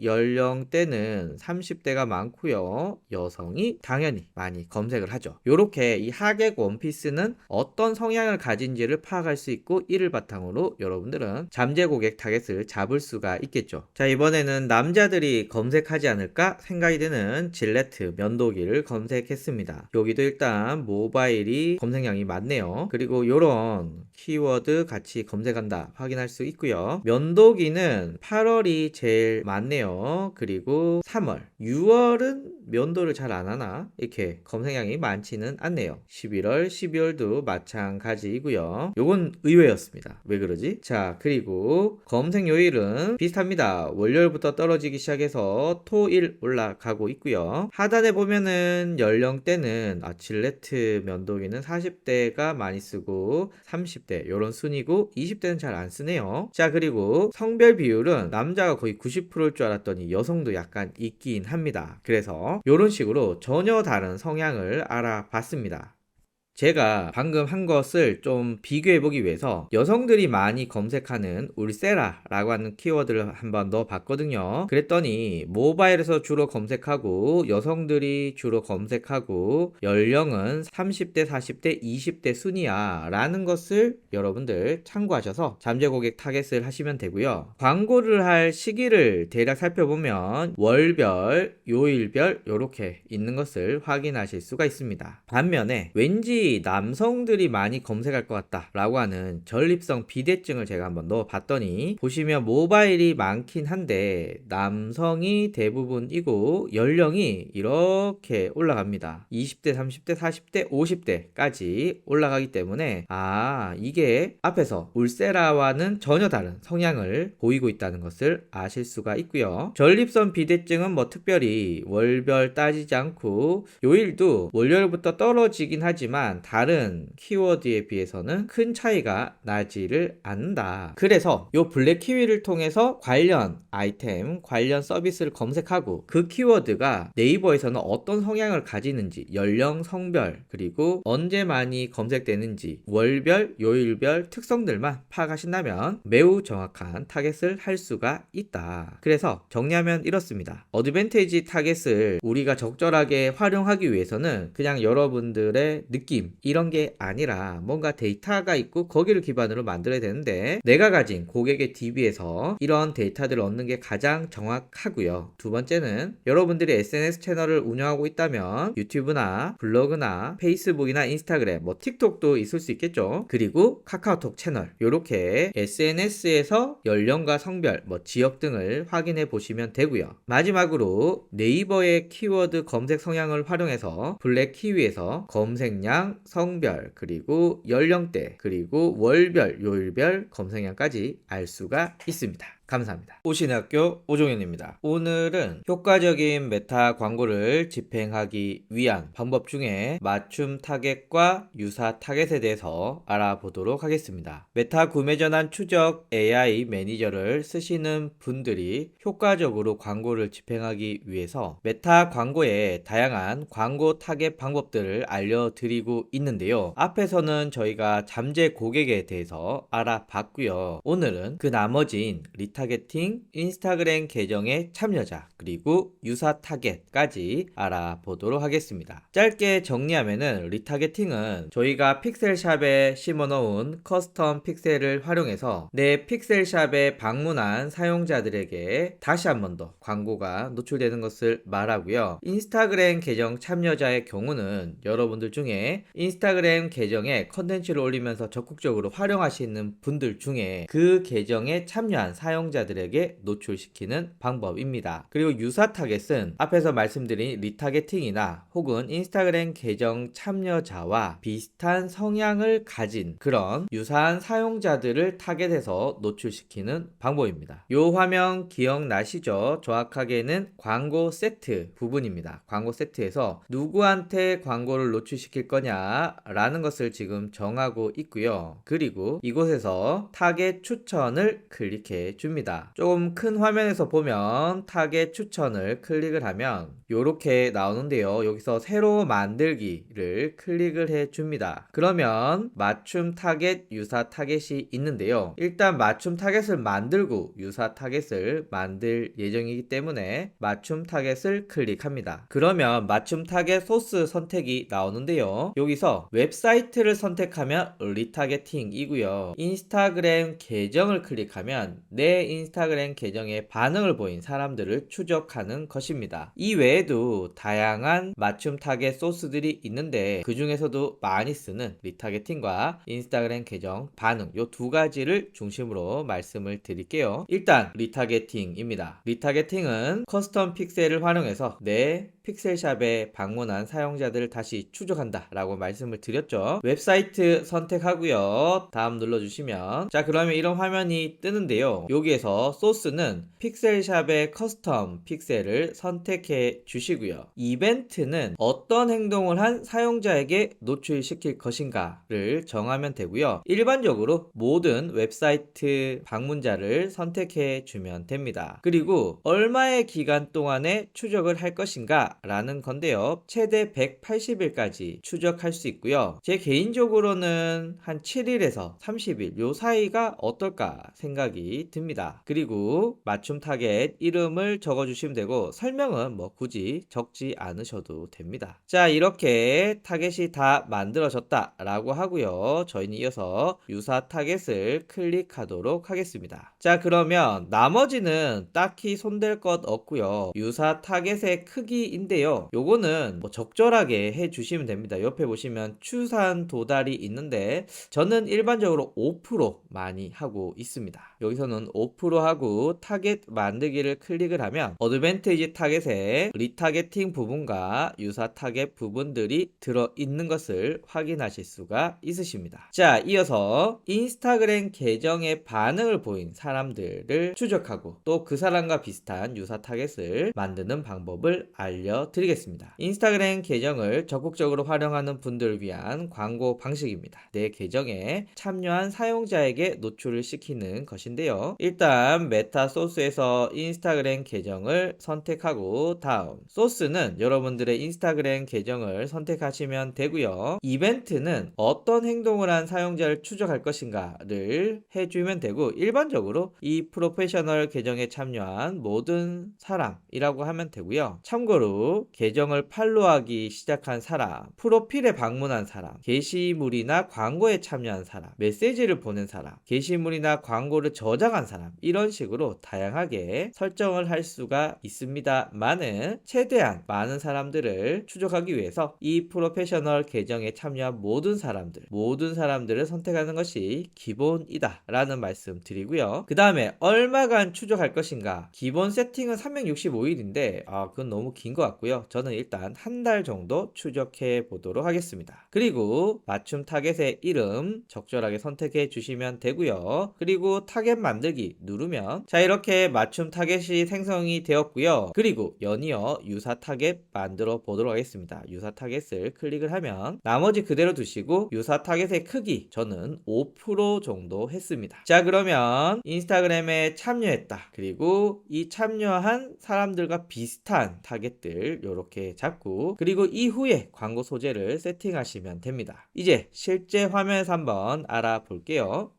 Speaker 1: 연령대는 30대가 많고요. 여성이 당연히 많이 검색을 하죠. 요렇게 이 하객 원피스는 어떤 성향을 가진지를 파악할 수 있고, 이를 바탕으로 여러분들은 잠재 고객 타겟을 잡을 수가 있겠죠. 자 이번에는 남자들이 검색하지 않을까 생각이 드는 질레트 면도기를 검색했습니다. 여기도 일단 모바일이 검색량이 많네요. 그리고 요런 키워드 같이 검색한다 확인할 수 있고요. 면도기는 8월이 제일 많네요. 그리고 3월, 6월은 면도를 잘 안 하나? 이렇게 검색량이 많지는 않네요. 11월, 12월도 마찬가지이고요. 요건 의외였습니다. 왜 그러지? 자, 그리고 검색 요일은 비슷합니다. 월요일부터 떨어지기 시작해서 토일 올라가고 있고요. 하단에 보면은 연령대는 질레트 면도기는 40대가 많이 쓰고 30대 요런 순이고 20대는 잘 안 쓰네요. 자, 그리고 성별 비율은 남자가 거의 90%일 줄 알았더니 여성도 약간 있긴 합니다. 그래서 이런 식으로 전혀 다른 성향을 알아봤습니다. 제가 방금 한 것을 좀 비교해 보기 위해서 여성들이 많이 검색하는 울세라라고 하는 키워드를 한번 넣어 봤거든요. 그랬더니 모바일에서 주로 검색하고 여성들이 주로 검색하고 연령은 30대, 40대, 20대 순이야 라는 것을 여러분들 참고하셔서 잠재 고객 타겟을 하시면 되고요. 광고를 할 시기를 대략 살펴보면 월별, 요일별 이렇게 있는 것을 확인하실 수가 있습니다. 반면에 왠지 남성들이 많이 검색할 것 같다 라고 하는 전립성 비대증을 제가 한번 넣어 봤더니 보시면 모바일이 많긴 한데 남성이 대부분이고 연령이 이렇게 올라갑니다. 20대, 30대, 40대, 50대까지 올라가기 때문에 이게 앞에서 울세라와는 전혀 다른 성향을 보이고 있다는 것을 아실 수가 있고요. 전립선 비대증은 뭐 특별히 월별 따지지 않고 요일도 월요일부터 떨어지긴 하지만 다른 키워드에 비해서는 큰 차이가 나지를 않는다. 그래서 요 블랙키위를 통해서 관련 아이템, 관련 서비스를 검색하고 그 키워드가 네이버에서는 어떤 성향을 가지는지, 연령, 성별, 그리고 언제 많이 검색되는지, 월별, 요일별 특성들만 파악하신다면 매우 정확한 타겟을 할 수가 있다. 그래서 정리하면 이렇습니다. 어드밴티지 타겟을 우리가 적절하게 활용하기 위해서는 그냥 여러분들의 느낌, 느낌 이런 게 아니라 뭔가 데이터가 있고 거기를 기반으로 만들어야 되는데 내가 가진 고객의 DB에서 이런 데이터들을 얻는 게 가장 정확하고요. 두 번째는 여러분들이 SNS 채널을 운영하고 있다면 유튜브나 블로그나 페이스북이나 인스타그램, 틱톡도 있을 수 있겠죠. 그리고 카카오톡 채널 이렇게 SNS에서 연령과 성별, 지역 등을 확인해 보시면 되고요. 마지막으로 네이버의 키워드 검색 성향을 활용해서 블랙 키위에서 검색량, 성별, 그리고 연령대, 그리고 월별, 요일별 검색량까지 알 수가 있습니다. 감사합니다. 오신학교 오종현입니다. 오늘은 효과적인 메타 광고를 집행하기 위한 방법 중에 맞춤 타겟과 유사 타겟에 대해서 알아보도록 하겠습니다. 메타 구매 전환 추적 AI 매니저를 쓰시는 분들이 효과적으로 광고를 집행하기 위해서 메타 광고의 다양한 광고 타겟 방법들을 알려드리고 있는데요. 앞에서는 저희가 잠재 고객에 대해서 알아봤고요. 오늘은 그 나머진 리타게팅, 인스타그램 계정의 참여자, 그리고 유사 타겟까지 알아보도록 하겠습니다. 짧게 정리하면은 리타게팅은 저희가 픽셀샵에 심어놓은 커스텀 픽셀을 활용해서 내 픽셀샵에 방문한 사용자들에게 다시 한 번 더 광고가 노출되는 것을 말하고요. 인스타그램 계정 참여자의 경우는 여러분들 중에 인스타그램 계정에 컨텐츠를 올리면서 적극적으로 활용하시는 분들 중에 그 계정에 참여한 사용자들에게 노출시키는 방법입니다. 그리고 유사 타겟은 앞에서 말씀드린 리타게팅이나 혹은 인스타그램 계정 참여자와 비슷한 성향을 가진 그런 유사한 사용자들을 타겟해서 노출시키는 방법입니다. 요 화면 기억나시죠? 정확하게는 광고 세트 부분입니다. 광고 세트에서 누구한테 광고를 노출시킬 거냐 라는 것을 지금 정하고 있고요. 그리고 이곳에서 타겟 추천을 클릭해 줍니다. 조금 큰 화면에서 보면 타겟 추천을 클릭을 하면 이렇게 나오는데요. 여기서 새로 만들기를 클릭을 해 줍니다. 그러면 맞춤 타겟, 유사 타겟이 있는데요. 일단 맞춤 타겟을 만들고 유사 타겟을 만들 예정이기 때문에 맞춤 타겟을 클릭합니다. 그러면 맞춤 타겟 소스 선택이 나오는데요. 여기서 웹사이트를 선택하면 리타게팅이고요. 인스타그램 계정을 클릭하면 내 인스타그램 계정에 반응을 보인 사람들을 추적하는 것입니다. 이 외에도 다양한 맞춤 타겟 소스들이 있는데 그 중에서도 많이 쓰는 리타게팅과 인스타그램 계정 반응 이 두 가지를 중심으로 말씀을 드릴게요. 일단 리타게팅입니다. 리타게팅은 커스텀 픽셀을 활용해서 내 픽셀샵에 방문한 사용자들을 다시 추적한다 라고 말씀을 드렸죠. 웹사이트 선택하고요. 다음 눌러주시면 자 그러면 이런 화면이 뜨는데요. 여기에서 소스는 픽셀샵의 커스텀 픽셀을 선택해 주시고요. 이벤트는 어떤 행동을 한 사용자에게 노출시킬 것인가를 정하면 되고요. 일반적으로 모든 웹사이트 방문자를 선택해 주면 됩니다. 그리고 얼마의 기간 동안에 추적을 할 것인가 라는 건데요. 최대 180일까지 추적할 수 있고요. 제 개인적으로는 한 7일에서 30일 요 사이가 어떨까 생각이 듭니다. 그리고 맞춤 타겟 이름을 적어주시면 되고 설명은 굳이 적지 않으셔도 됩니다. 자 이렇게 타겟이 다 만들어졌다 라고 하고요. 저희는 이어서 유사 타겟을 클릭하도록 하겠습니다. 자 그러면 나머지는 딱히 손댈 것 없고요. 유사 타겟의 크기인데요. 요거는 적절하게 해주시면 됩니다. 옆에 보시면 추산 도달이 있는데 저는 일반적으로 5% 많이 하고 있습니다. 여기서는 5% 하고 타겟 만들기를 클릭을 하면 어드밴티지 타겟에 리타게팅 부분과 유사 타겟 부분들이 들어있는 것을 확인하실 수가 있으십니다. 자 이어서 인스타그램 계정에 반응을 보인 사람들을 추적하고 또 그 사람과 비슷한 유사 타겟을 만드는 방법을 알려드리겠습니다. 인스타그램 계정을 적극적으로 활용하는 분들을 위한 광고 방식입니다. 내 계정에 참여한 사용자에게 노출을 시키는 것인데 것인데요. 일단 메타 소스에서 인스타그램 계정을 선택하고 다음 소스는 여러분들의 인스타그램 계정을 선택하시면 되고요. 이벤트는 어떤 행동을 한 사용자를 추적할 것인가를 해주면 되고, 일반적으로 이 프로페셔널 계정에 참여한 모든 사람이라고 하면 되고요. 참고로 계정을 팔로우하기 시작한 사람, 프로필에 방문한 사람, 게시물이나 광고에 참여한 사람, 메시지를 보낸 사람, 게시물이나 광고를 저장한 사람, 이런 식으로 다양하게 설정을 할 수가 있습니다만은 최대한 많은 사람들을 추적하기 위해서 이 프로페셔널 계정에 참여한 모든 사람들을 선택하는 것이 기본이다 라는 말씀 드리고요. 그 다음에 얼마간 추적할 것인가, 기본 세팅은 365일인데 그건 너무 긴 것 같고요. 저는 일단 한 달 정도 추적해 보도록 하겠습니다. 그리고 맞춤 타겟의 이름 적절하게 선택해 주시면 되고요. 그리고 타겟 만들기 누르면 자, 이렇게 맞춤 타겟이 생성이 되었고요. 그리고 연이어 유사 타겟 만들어 보도록 하겠습니다. 유사 타겟을 클릭을 하면 나머지 그대로 두시고 유사 타겟의 크기 저는 5% 정도 했습니다. 자, 그러면 인스타그램에 참여했다. 그리고 이 참여한 사람들과 비슷한 타겟들 이렇게 잡고, 그리고 이후에 광고 소재를 세팅하시면 됩니다. 이제 실제 화면에서 한번 알아볼게요.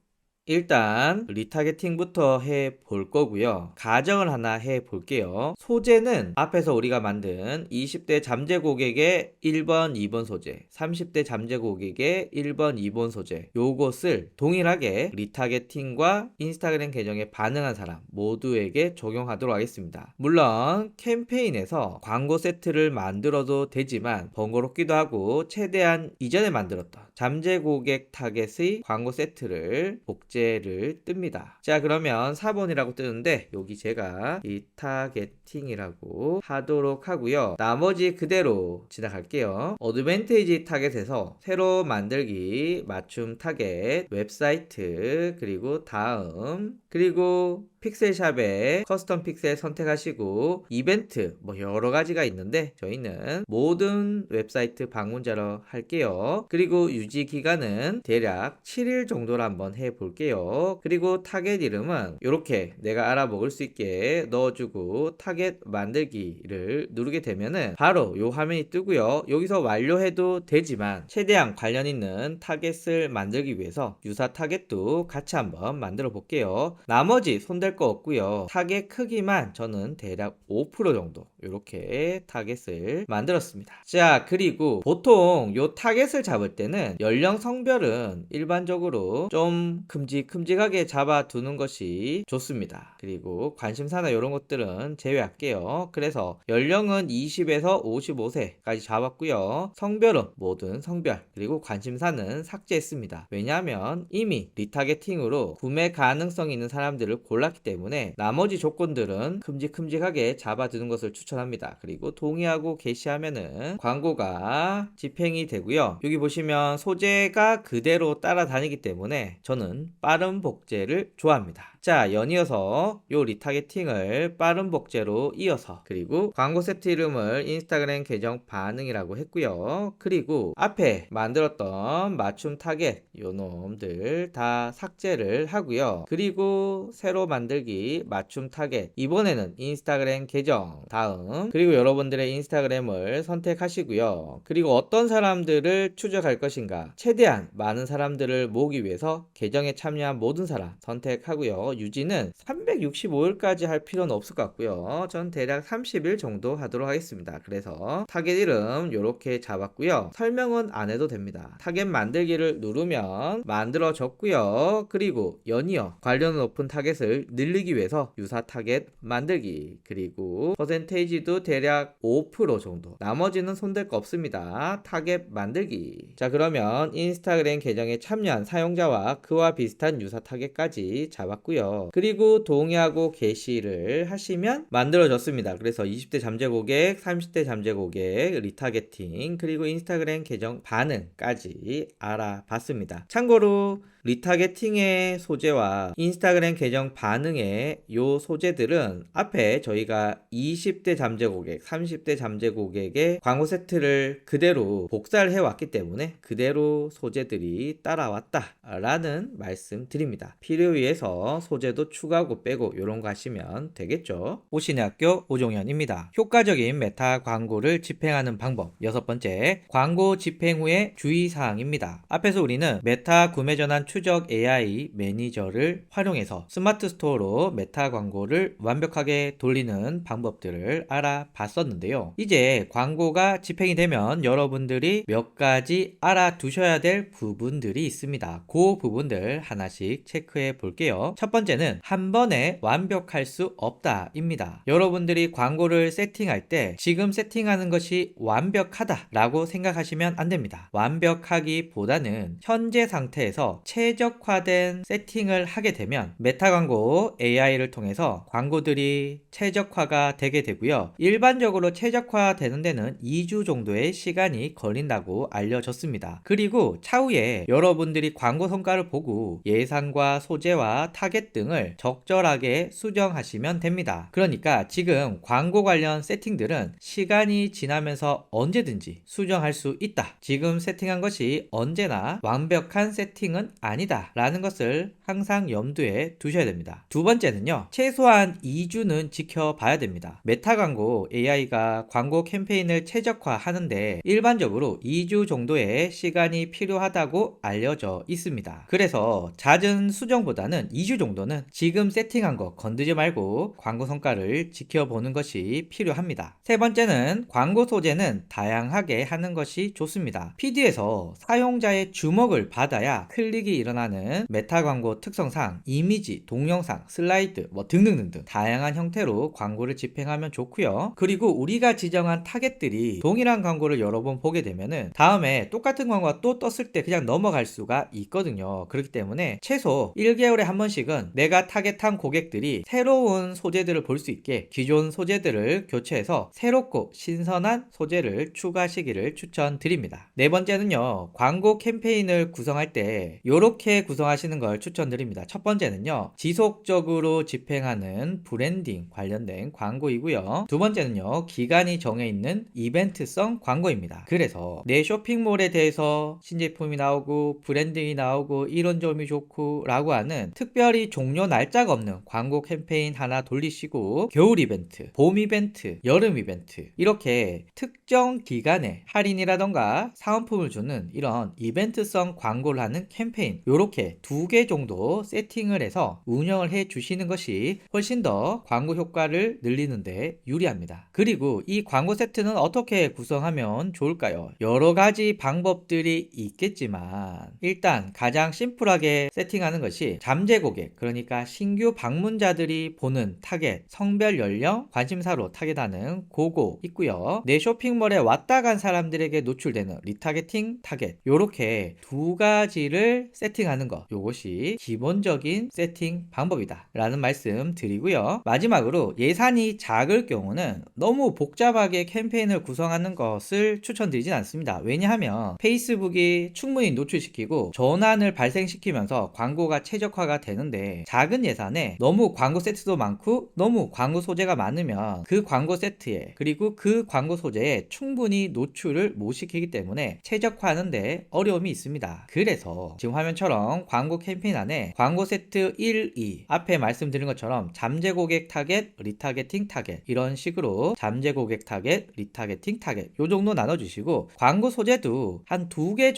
Speaker 1: 일단 리타겟팅부터 해 볼 거고요. 가정을 하나 해 볼게요. 소재는 앞에서 우리가 만든 20대 잠재 고객의 1번, 2번 소재, 30대 잠재 고객의 1번, 2번 소재, 요것을 동일하게 리타겟팅과 인스타그램 계정에 반응한 사람 모두에게 적용하도록 하겠습니다. 물론 캠페인에서 광고 세트를 만들어도 되지만 번거롭기도 하고 최대한 이전에 만들었던 잠재 고객 타겟의 광고 세트를 복제를 뜹니다. 자, 그러면 4번이라고 뜨는데 여기 제가 리타겟팅이라고 하도록 하고요. 나머지 그대로 지나갈게요. 어드밴티지 타겟에서 새로 만들기, 맞춤 타겟, 웹사이트, 그리고 다음, 그리고 픽셀샵에 커스텀 픽셀 선택하시고 이벤트 뭐 여러 가지가 있는데 저희는 모든 웹사이트 방문자로 할게요. 그리고 유지 기간은 대략 7일 정도로 한번 해 볼게요. 그리고 타겟 이름은 이렇게 내가 알아먹을 수 있게 넣어주고 타겟 만들기를 누르게 되면은 바로 요 화면이 뜨고요. 여기서 완료해도 되지만 최대한 관련 있는 타겟을 만들기 위해서 유사 타겟도 같이 한번 만들어 볼게요. 나머지 손댈 거 없고요. 타겟 크기만 저는 대략 5% 정도 이렇게 타겟을 만들었습니다. 자, 그리고 보통 요 타겟을 잡을 때는 연령 성별은 일반적으로 좀 큼직큼직하게 잡아두는 것이 좋습니다. 그리고 관심사나 이런 것들은 제외할게요. 그래서 연령은 20에서 55세까지 잡았고요. 성별은 모든 성별, 그리고 관심사는 삭제했습니다. 왜냐하면 이미 리타겟팅으로 구매 가능성이 있는 사람들을 골랐기 때문에 나머지 조건들은 큼직큼직하게 잡아두는 것을 추천합니다. 그리고 동의하고 게시하면은 광고가 집행이 되고요. 여기 보시면 소재가 그대로 따라다니기 때문에 저는 빠른 복제를 좋아합니다. 자, 연이어서 요 리타겟팅을 빠른 복제로 이어서, 그리고 광고 세트 이름을 인스타그램 계정 반응이라고 했고요. 그리고 앞에 만들었던 맞춤 타겟 요 놈들 다 삭제를 하고요. 그리고 새로 만들기 맞춤 타겟, 이번에는 인스타그램 계정 다음, 그리고 여러분들의 인스타그램을 선택하시고요. 그리고 어떤 사람들을 추적할 것인가, 최대한 많은 사람들을 모으기 위해서 계정에 참여한 모든 사람 선택하고요. 유지는 365일까지 할 필요는 없을 것 같고요. 전 대략 30일 정도 하도록 하겠습니다. 그래서 타겟 이름 이렇게 잡았고요. 설명은 안 해도 됩니다. 타겟 만들기를 누르면 만들어졌고요. 그리고 연이어 관련 높은 타겟을 늘리기 위해서 유사 타겟 만들기, 그리고 퍼센테이지도 대략 5% 정도, 나머지는 손댈 거 없습니다. 타겟 만들기. 자, 그러면 인스타그램 계정에 참여한 사용자와 그와 비슷한 유사 타겟까지 잡았고요. 그리고 동의하고 게시를 하시면 만들어졌습니다. 그래서 20대 잠재 고객, 30대 잠재 고객, 리타겟팅, 그리고 인스타그램 계정 반응까지 알아봤습니다. 참고로 리타게팅의 소재와 인스타그램 계정 반응의 요 소재들은 앞에 저희가 20대 잠재 고객, 30대 잠재 고객의 광고 세트를 그대로 복사를 해왔기 때문에 그대로 소재들이 따라왔다 라는 말씀 드립니다. 필요에 의해서 소재도 추가하고 빼고 이런 거 하시면 되겠죠. 오신의학교 오종현입니다. 효과적인 메타 광고를 집행하는 방법 6번째, 광고 집행 후의 주의사항입니다. 앞에서 우리는 메타 구매 전환 추적 AI 매니저를 활용해서 스마트 스토어로 메타 광고를 완벽하게 돌리는 방법들을 알아봤었는데요. 이제 광고가 집행이 되면 여러분들이 몇 가지 알아두셔야 될 부분들이 있습니다. 그 부분들 하나씩 체크해 볼게요. 첫 번째는 한 번에 완벽할 수 없다 입니다. 여러분들이 광고를 세팅할 때 지금 세팅하는 것이 완벽하다 라고 생각하시면 안 됩니다. 완벽하기보다는 현재 상태에서 최적화된 세팅을 하게 되면 메타 광고 AI를 통해서 광고들이 최적화가 되게 되고요. 일반적으로 최적화 되는 데는 2주 정도의 시간이 걸린다고 알려졌습니다. 그리고 차후에 여러분들이 광고 성과를 보고 예산과 소재와 타겟 등을 적절하게 수정하시면 됩니다. 그러니까 지금 광고 관련 세팅들은 시간이 지나면서 언제든지 수정할 수 있다. 지금 세팅한 것이 언제나 완벽한 세팅은 아니다 라는 것을 항상 염두에 두셔야 됩니다. 두 번째는요, 최소한 2주는 지켜봐야 됩니다. 메타 광고 AI가 광고 캠페인을 최적화하는데 일반적으로 2주 정도의 시간이 필요하다고 알려져 있습니다. 그래서 잦은 수정보다는 2주 정도는 지금 세팅한 거 건드지 말고 광고 성과를 지켜보는 것이 필요합니다. 세 번째는 광고 소재는 다양하게 하는 것이 좋습니다. PD에서 사용자의 주목을 받아야 클릭이 일어나는 메타 광고 특성상 이미지, 동영상, 슬라이드 등등등등 다양한 형태로 광고를 집행하면 좋고요. 그리고 우리가 지정한 타겟들이 동일한 광고를 여러 번 보게 되면은 다음에 똑같은 광고가 또 떴을 때 그냥 넘어갈 수가 있거든요. 그렇기 때문에 최소 1개월에 한 번씩은 내가 타겟한 고객들이 새로운 소재들을 볼 수 있게 기존 소재들을 교체해서 새롭고 신선한 소재를 추가하시기를 추천드립니다. 네 번째는요, 광고 캠페인을 구성할 때 이렇게 구성하시는 걸 추천드립니다. 첫 번째는요, 지속적으로 집행하는 브랜딩 관련된 광고이고요. 두 번째는요, 기간이 정해있는 이벤트성 광고입니다. 그래서 내 쇼핑몰에 대해서 신제품이 나오고 브랜딩이 나오고 이런 점이 좋고 라고 하는 특별히 종료 날짜가 없는 광고 캠페인 하나 돌리시고 겨울 이벤트, 봄 이벤트, 여름 이벤트 이렇게 특정 기간에 할인이라던가 사은품을 주는 이런 이벤트성 광고를 하는 캠페인 이렇게 2개 정도 세팅을 해서 운영을 해 주시는 것이 훨씬 더 광고 효과를 늘리는데 유리합니다. 그리고 이 광고 세트는 어떻게 구성하면 좋을까요? 여러 가지 방법들이 있겠지만 일단 가장 심플하게 세팅하는 것이 잠재 고객, 그러니까 신규 방문자들이 보는 타겟, 성별 연령, 관심사로 타겟하는 그거 있고요. 내 쇼핑몰에 왔다 간 사람들에게 노출되는 리타게팅 타겟 요렇게 2가지를 세팅하는 것, 요것이 기본적인 세팅 방법이다 라는 말씀 드리고요. 마지막으로 예산이 작을 경우는 너무 복잡하게 캠페인을 구성하는 것을 추천드리진 않습니다. 왜냐하면 페이스북이 충분히 노출시키고 전환을 발생시키면서 광고가 최적화가 되는데 작은 예산에 너무 광고 세트도 많고 너무 광고 소재가 많으면 그 광고 세트에 그리고 그 광고 소재에 충분히 노출을 못 시키기 때문에 최적화하는데 어려움이 있습니다. 그래서 지금 화면처럼 광고 캠페인 안에 광고 세트 1, 2 앞에 말씀드린 것처럼 잠재 고객 타겟, 리타게팅 타겟 이런 식으로 잠재 고객 타겟, 리타게팅 타겟 요 정도 나눠주시고 광고 소재도 한 2개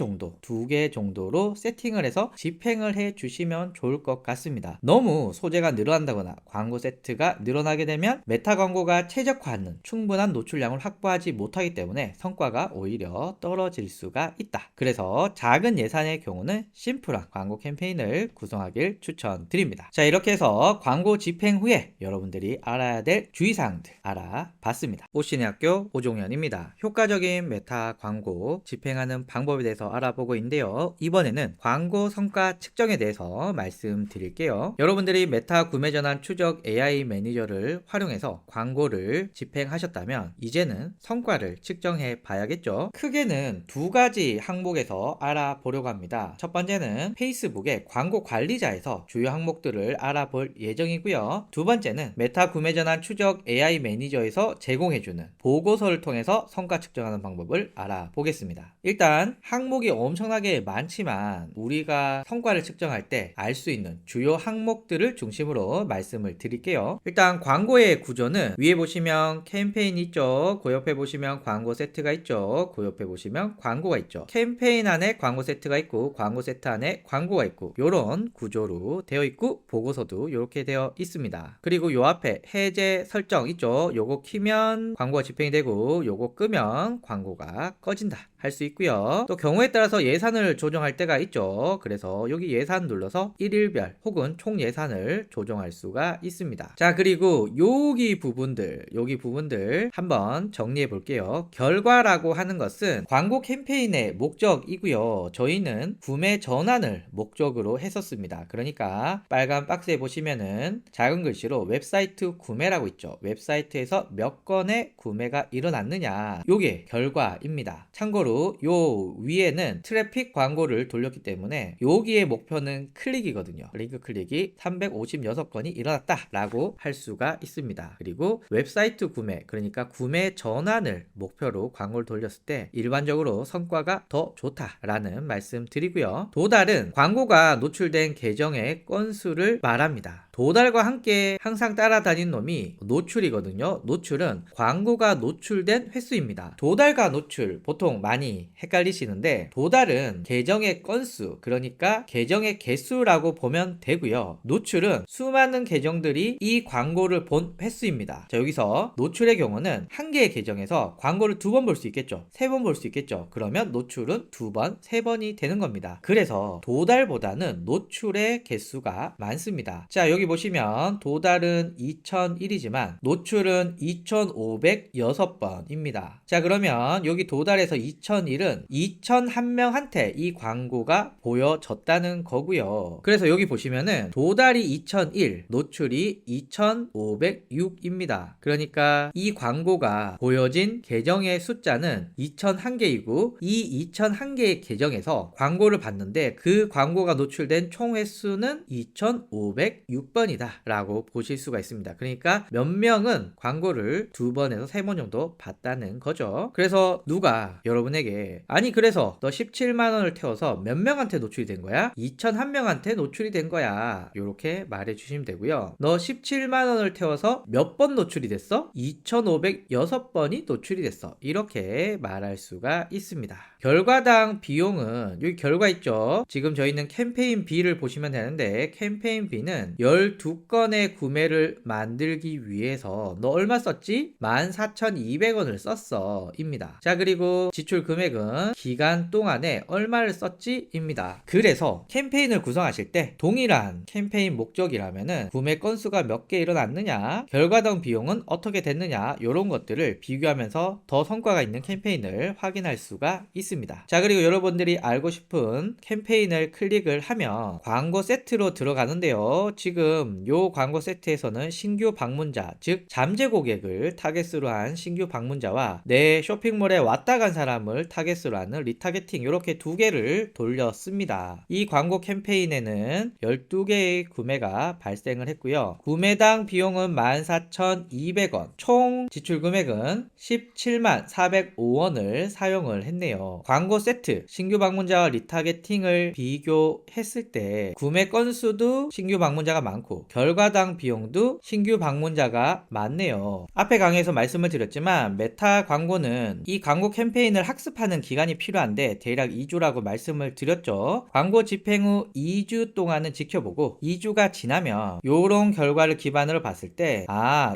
Speaker 1: 정도로 세팅을 해서 집행을 해 주시면 좋을 것 같습니다. 너무 소재가 늘어난다거나 광고 세트가 늘어나게 되면 메타 광고가 최적화하는 충분한 노출량을 확보하지 못하기 때문에 성과가 오히려 떨어질 수가 있다. 그래서 작은 예산의 경우는 심플한 광고 캠페인을 구성하길 추천드립니다. 자, 이렇게 해서 광고 집행 후에 여러분들이 알아야 될 주의사항들 알아봤습니다. 오신의학교 오종현입니다. 효과적인 메타 광고 집행하는 방법에 대해서 알아보고 있는데요. 이번에는 광고 성과 측정에 대해서 말씀드릴게요. 여러분들이 메타 구매 전환 추적 AI 매니저를 활용해서 광고를 집행하셨다면 이제는 성과를 측정해 봐야겠죠. 크게는 2가지 항목에서 알아보려고 합니다. 첫 번째는 번째는 페이스북의 광고 관리자에서 주요 항목들을 알아볼 예정이고요. 두 번째는 메타 구매 전환 추적 AI 매니저에서 제공해주는 보고서를 통해서 성과 측정하는 방법을 알아보겠습니다. 일단 항목이 엄청나게 많지만 우리가 성과를 측정할 때 알 수 있는 주요 항목들을 중심으로 말씀을 드릴게요. 일단 광고의 구조는 위에 보시면 캠페인이 있죠. 그 옆에 보시면 광고 세트가 있죠. 그 옆에 보시면 광고가 있죠. 캠페인 안에 광고 세트가 있고 광고 세트 안에 광고가 있고 요런 구조로 되어 있고 보고서도 이렇게 되어 있습니다. 그리고 요 앞에 해제 설정 있죠. 요거 키면 광고가 집행이 되고 요거 끄면 광고가 꺼진다 할 수 있고요. 또 경우에 따라서 예산을 조정할 때가 있죠. 그래서 여기 예산 눌러서 일일별 혹은 총 예산을 조정할 수가 있습니다. 자, 그리고 여기 부분들 한번 정리해 볼게요. 결과라고 하는 것은 광고 캠페인의 목적이고요. 저희는 구매 전환을 목적으로 했었습니다. 그러니까 빨간 박스에 보시면은 작은 글씨로 웹사이트 구매라고 있죠. 웹사이트에서 몇 건의 구매가 일어났느냐, 요게 결과입니다. 참고로 요 위에는 트래픽 광고를 돌렸기 때문에 여기의 목표는 클릭이거든요. 링크 클릭이 356건이 일어났다 라고 할 수가 있습니다. 그리고 웹사이트 구매, 그러니까 구매 전환을 목표로 광고를 돌렸을 때 일반적으로 성과가 더 좋다라는 말씀 드리고요. 도달은 광고가 노출된 계정의 건수를 말합니다. 도달과 함께 항상 따라다닌 놈이 노출이거든요. 노출은 광고가 노출된 횟수입니다. 도달과 노출 보통 많이 헷갈리시는데, 도달은 계정의 건수, 그러니까 계정의 개수라고 보면 되고요. 노출은 수많은 계정들이 이 광고를 본 횟수입니다. 자, 여기서 노출의 경우는 한 개의 계정에서 광고를 2번 볼 수 있겠죠. 3번 볼 수 있겠죠. 그러면 노출은 2번, 3번이 되는 겁니다. 그래서 도달보다는 노출의 개수가 많습니다. 자, 여기 보시면 도달은 2001이지만 노출은 2506번입니다. 자, 그러면 여기 도달에서 2001은 2001명한테 이 광고가 보여졌다는 거고요. 그래서 여기 보시면은 도달이 2001, 노출이 2506입니다. 그러니까 이 광고가 보여진 계정의 숫자는 2001개이고 이 2001개의 계정에서 광고를 봤는데 그 광고가 노출된 총 횟수는 2506번이다 라고 보실 수가 있습니다. 그러니까 몇 명은 광고를 2번에서 3번 정도 봤다는 거죠. 그래서 누가 여러분에게 아니 그래서 너 17만원을 태워서 몇 명한테 노출이 된 거야? 2001명한테 노출이 된 거야. 이렇게 말해 주시면 되고요. 너 17만원을 태워서 몇 번 노출이 됐어? 2506번이 노출이 됐어. 이렇게 말할 수가 있습니다. 결과당 비용은 여기 결과 있죠. 지금 저희는 캠페인 B를 보시면 되는데 캠페인 B는 12건의 구매를 만들기 위해서 너 얼마 썼지? 14,200원을 썼어 입니다. 자, 그리고 지출 금액은 기간 동안에 얼마를 썼지 입니다. 그래서 캠페인을 구성하실 때 동일한 캠페인 목적이라면은 구매 건수가 몇 개 일어났느냐, 결과당 비용은 어떻게 됐느냐, 이런 것들을 비교하면서 더 성과가 있는 캠페인을 확인할 수가 있습니다. 자, 그리고 여러분들이 알고 싶은 캠페인을 클릭을 하면 광고 세트로 들어가는데요. 지금 요 광고 세트에서는 신규 방문자, 즉 잠재 고객을 타겟으로 한 신규 방문자와 내 쇼핑몰에 왔다 간 사람을 타겟으로 하는 리타겟팅, 이렇게 두 개를 돌렸습니다. 이 광고 캠페인에는 12개의 구매가 발생을 했고요. 구매당 비용은 14,200원, 총 지출 금액은 17만 405원을 사용을 했네요. 광고 세트, 신규 방문자와 리타겟팅을 비교했을 때 구매 건수도 신규 방문자가 많고 결과당 비용도 신규 방문자가 많네요. 앞에 강의에서 말씀을 드렸지만 메타 광고는 이 광고 캠페인을 학습하는 기간이 필요한데 대략 2주라고 말씀을 드렸죠. 광고 집행 후 2주 동안은 지켜보고 2주가 지나면 요런 결과를 기반으로 봤을 때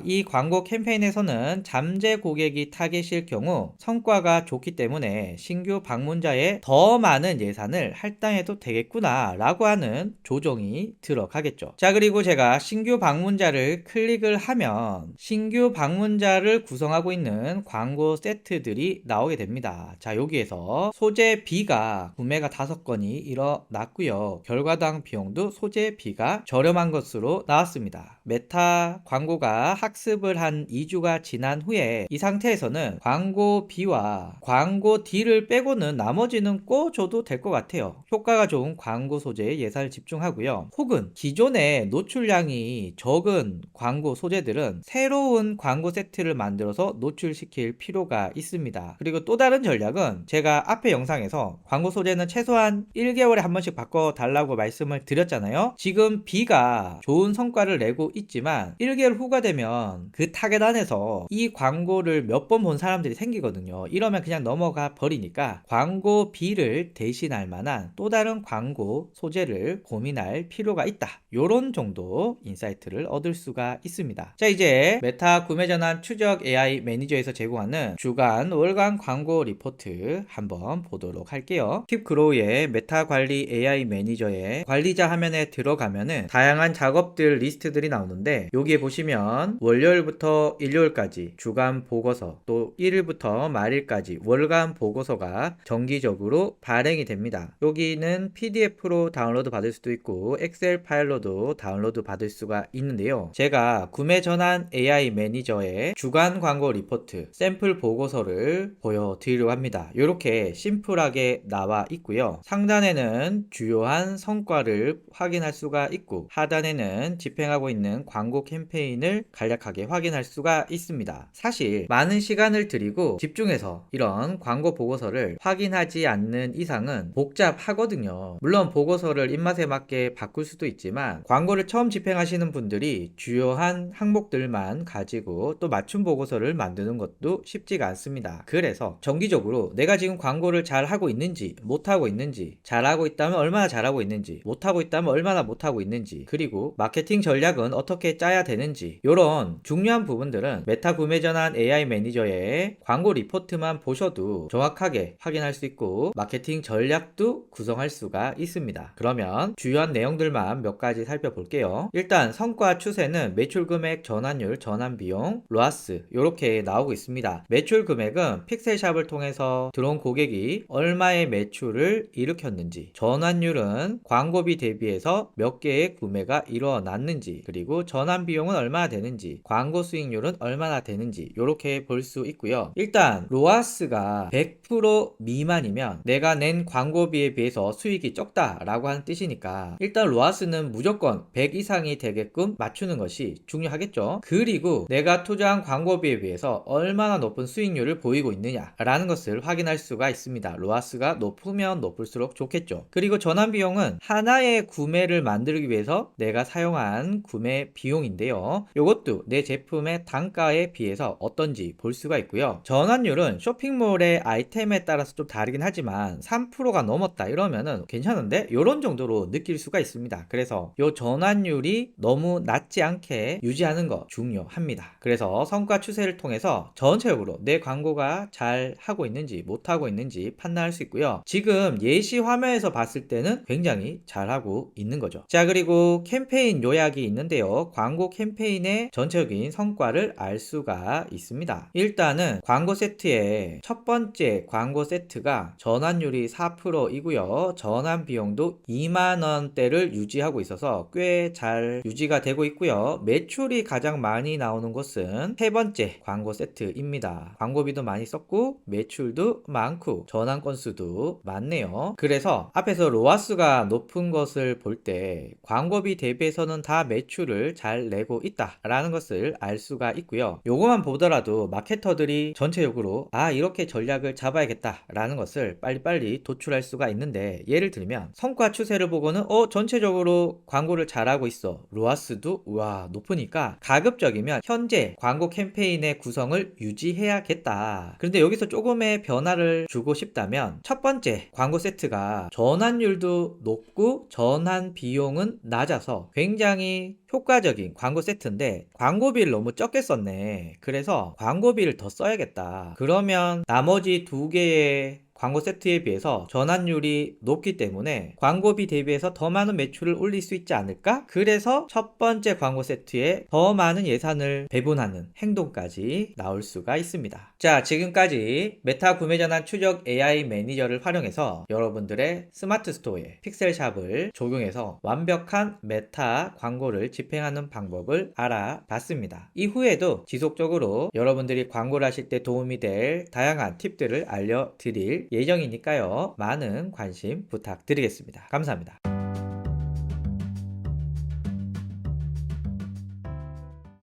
Speaker 1: 이 광고 캠페인에서는 잠재 고객이 타겟일 경우 성과가 좋기 때문에 신규 방문자에 더 많은 예산을 할당해도 되겠구나 라고 하는 조정이 들어가겠죠. 자, 그리고 제가 신규 방문자를 클릭을 하면 신규 방문자를 구성하고 있는 광고 세트들이 나오게 됩니다. 자, 여기에서 소재 B가 구매가 5건이 일어났고요. 결과당 비용도 소재 B가 저렴한 것으로 나왔습니다. 메타 광고가 학습을 한 2주가 지난 후에 이 상태에서는 광고 B와 광고 D를 빼고는 나머지는 꿔줘도 될 것 같아요. 효과 효과가 좋은 광고 소재에 예산을 집중하고요. 혹은 기존에 노출량이 적은 광고 소재들은 새로운 광고 세트를 만들어서 노출시킬 필요가 있습니다. 그리고 또 다른 전략은 제가 앞에 영상에서 광고 소재는 최소한 1개월에 한 번씩 바꿔달라고 말씀을 드렸잖아요. 지금 B가 좋은 성과를 내고 있지만 1개월 후가 되면 그 타겟 안에서 이 광고를 몇 번 본 사람들이 생기거든요. 이러면 그냥 넘어가 버리니까 광고 B를 대신할 만한 또 다른 광고 소재를 고민할 필요가 있다. 요런 정도 인사이트를 얻을 수가 있습니다. 자, 이제 메타 구매 전환 추적 AI 매니저에서 제공하는 주간 월간 광고 리포트 한번 보도록 할게요. 킵그로우의 메타 관리 AI 매니저의 관리자 화면에 들어가면은 다양한 작업들 리스트들이 나오는데, 여기에 보시면 월요일부터 일요일까지 주간 보고서, 또 1일부터 말일까지 월간 보고서가 정기적으로 발행이 됩니다. 여기는 PDF로 다운로드 받을 수도 있고 엑셀 파일로도 다운로드 받을 수가 있는데요. 제가 구매 전환 AI 매니저의 주간 광고 리포트 샘플 보고서를 보여드리려고 합니다. 이렇게 심플하게 나와 있고요. 상단에는 주요한 성과를 확인할 수가 있고 하단에는 집행하고 있는 광고 캠페인을 간략하게 확인할 수가 있습니다. 사실 많은 시간을 들이고 집중해서 이런 광고 보고서를 확인하지 않는 이상은 복잡하거든요. 물론 보고서를 입맛에 맞게 바꿀 수도 있지만 광고를 처음 집행하시는 분들이 주요한 항목들만 가지고 또 맞춤 보고서를 만드는 것도 쉽지가 않습니다. 그래서 정기적으로 내가 지금 광고를 잘 하고 있는지 못하고 있는지, 잘하고 있다면 얼마나 잘하고 있는지, 못하고 있다면 얼마나 못하고 있는지, 그리고 마케팅 전략은 어떻게 짜야 되는지, 이런 중요한 부분들은 메타 구매 전환 AI 매니저의 광고 리포트만 보셔도 정확하게 확인할 수 있고 마케팅 전략도 구성할 수가 있습니다. 그러면 주요한 내용들만 몇 가지 살펴볼게요. 일단 성과 추세는 매출 금액, 전환율, 전환 비용, 로아스 이렇게 나오고 있습니다. 매출 금액은 픽셀샵을 통해서 들어온 고객이 얼마의 매출을 일으켰는지, 전환율은 광고비 대비해서 몇 개의 구매가 일어났는지, 그리고 전환 비용은 얼마나 되는지, 광고 수익률은 얼마나 되는지 이렇게 볼 수 있고요. 일단 로아스가 100% 미만이면 내가 낸 광고비에 비해서 수익이 적다라고 하는 뜻이니까 일단 로아스는 무조건 100 이상이 되게끔 맞추는 것이 중요하겠죠. 그리고 내가 투자한 광고비에 비해서 얼마나 높은 수익률을 보이고 있느냐 라는 것을 확인할 수가 있습니다. 로아스가 높으면 높을수록 좋겠죠. 그리고 전환 비용은 하나의 구매를 만들기 위해서 내가 사용한 구매 비용인데요. 이것도 내 제품의 단가에 비해서 어떤지 볼 수가 있고요. 전환율은 쇼핑몰의 아이템에 따라서 좀 다르긴 하지만 3%가 넘었다 이러면은 괜찮은데? 이런 정도로 느낄 수가 있습니다. 그래서 이 전환율이 너무 낮지 않게 유지하는 거 중요합니다. 그래서 성과 추세를 통해서 전체적으로 내 광고가 잘 하고 있는지 못하고 있는지 판단할 수 있고요. 지금 예시 화면에서 봤을 때는 굉장히 잘하고 있는 거죠. 자, 그리고 캠페인 요약이 있는데요. 광고 캠페인의 전체적인 성과를 알 수가 있습니다. 일단은 광고 세트의 첫 번째 광고 세트가 전환율이 4%이고요. 전환 비용도 2만원대를 유지하고 있어서 꽤 잘 유지가 되고 있고요. 매출이 가장 많이 나오는 곳은 세 번째 광고 세트입니다. 광고비도 많이 썼고 매출도 많고 전환 건수도 많네요. 그래서 앞에서 로아스가 높은 것을 볼 때 광고비 대비해서는 다 매출을 잘 내고 있다 라는 것을 알 수가 있고요. 요거만 보더라도 마케터들이 전체적으로 이렇게 전략을 잡아야겠다 라는 것을 빨리빨리 도출할 수가 있는데, 예를 들면 성과 추세를 보고는 전체적으로 광고를 잘하고 있어, 로아스도 높으니까 가급적이면 현재 광고 캠페인의 구성을 유지해야겠다. 그런데 여기서 조금의 변화를 주고 싶다면 첫 번째 광고 세트가 전환율도 높고 전환 비용은 낮아서 굉장히 효과적인 광고 세트인데 광고비를 너무 적게 썼네. 그래서 광고비를 더 써야겠다. 그러면 나머지 두 개의 광고 세트에 비해서 전환율이 높기 때문에 광고비 대비해서 더 많은 매출을 올릴 수 있지 않을까? 그래서 첫 번째 광고 세트에 더 많은 예산을 배분하는 행동까지 나올 수가 있습니다. 자, 지금까지 메타 구매 전환 추적 AI 매니저를 활용해서 여러분들의 스마트 스토어에 픽셀샵을 적용해서 완벽한 메타 광고를 집행하는 방법을 알아봤습니다. 이후에도 지속적으로 여러분들이 광고를 하실 때 도움이 될 다양한 팁들을 알려드릴 예정이니까요. 많은 관심 부탁드리겠습니다. 감사합니다.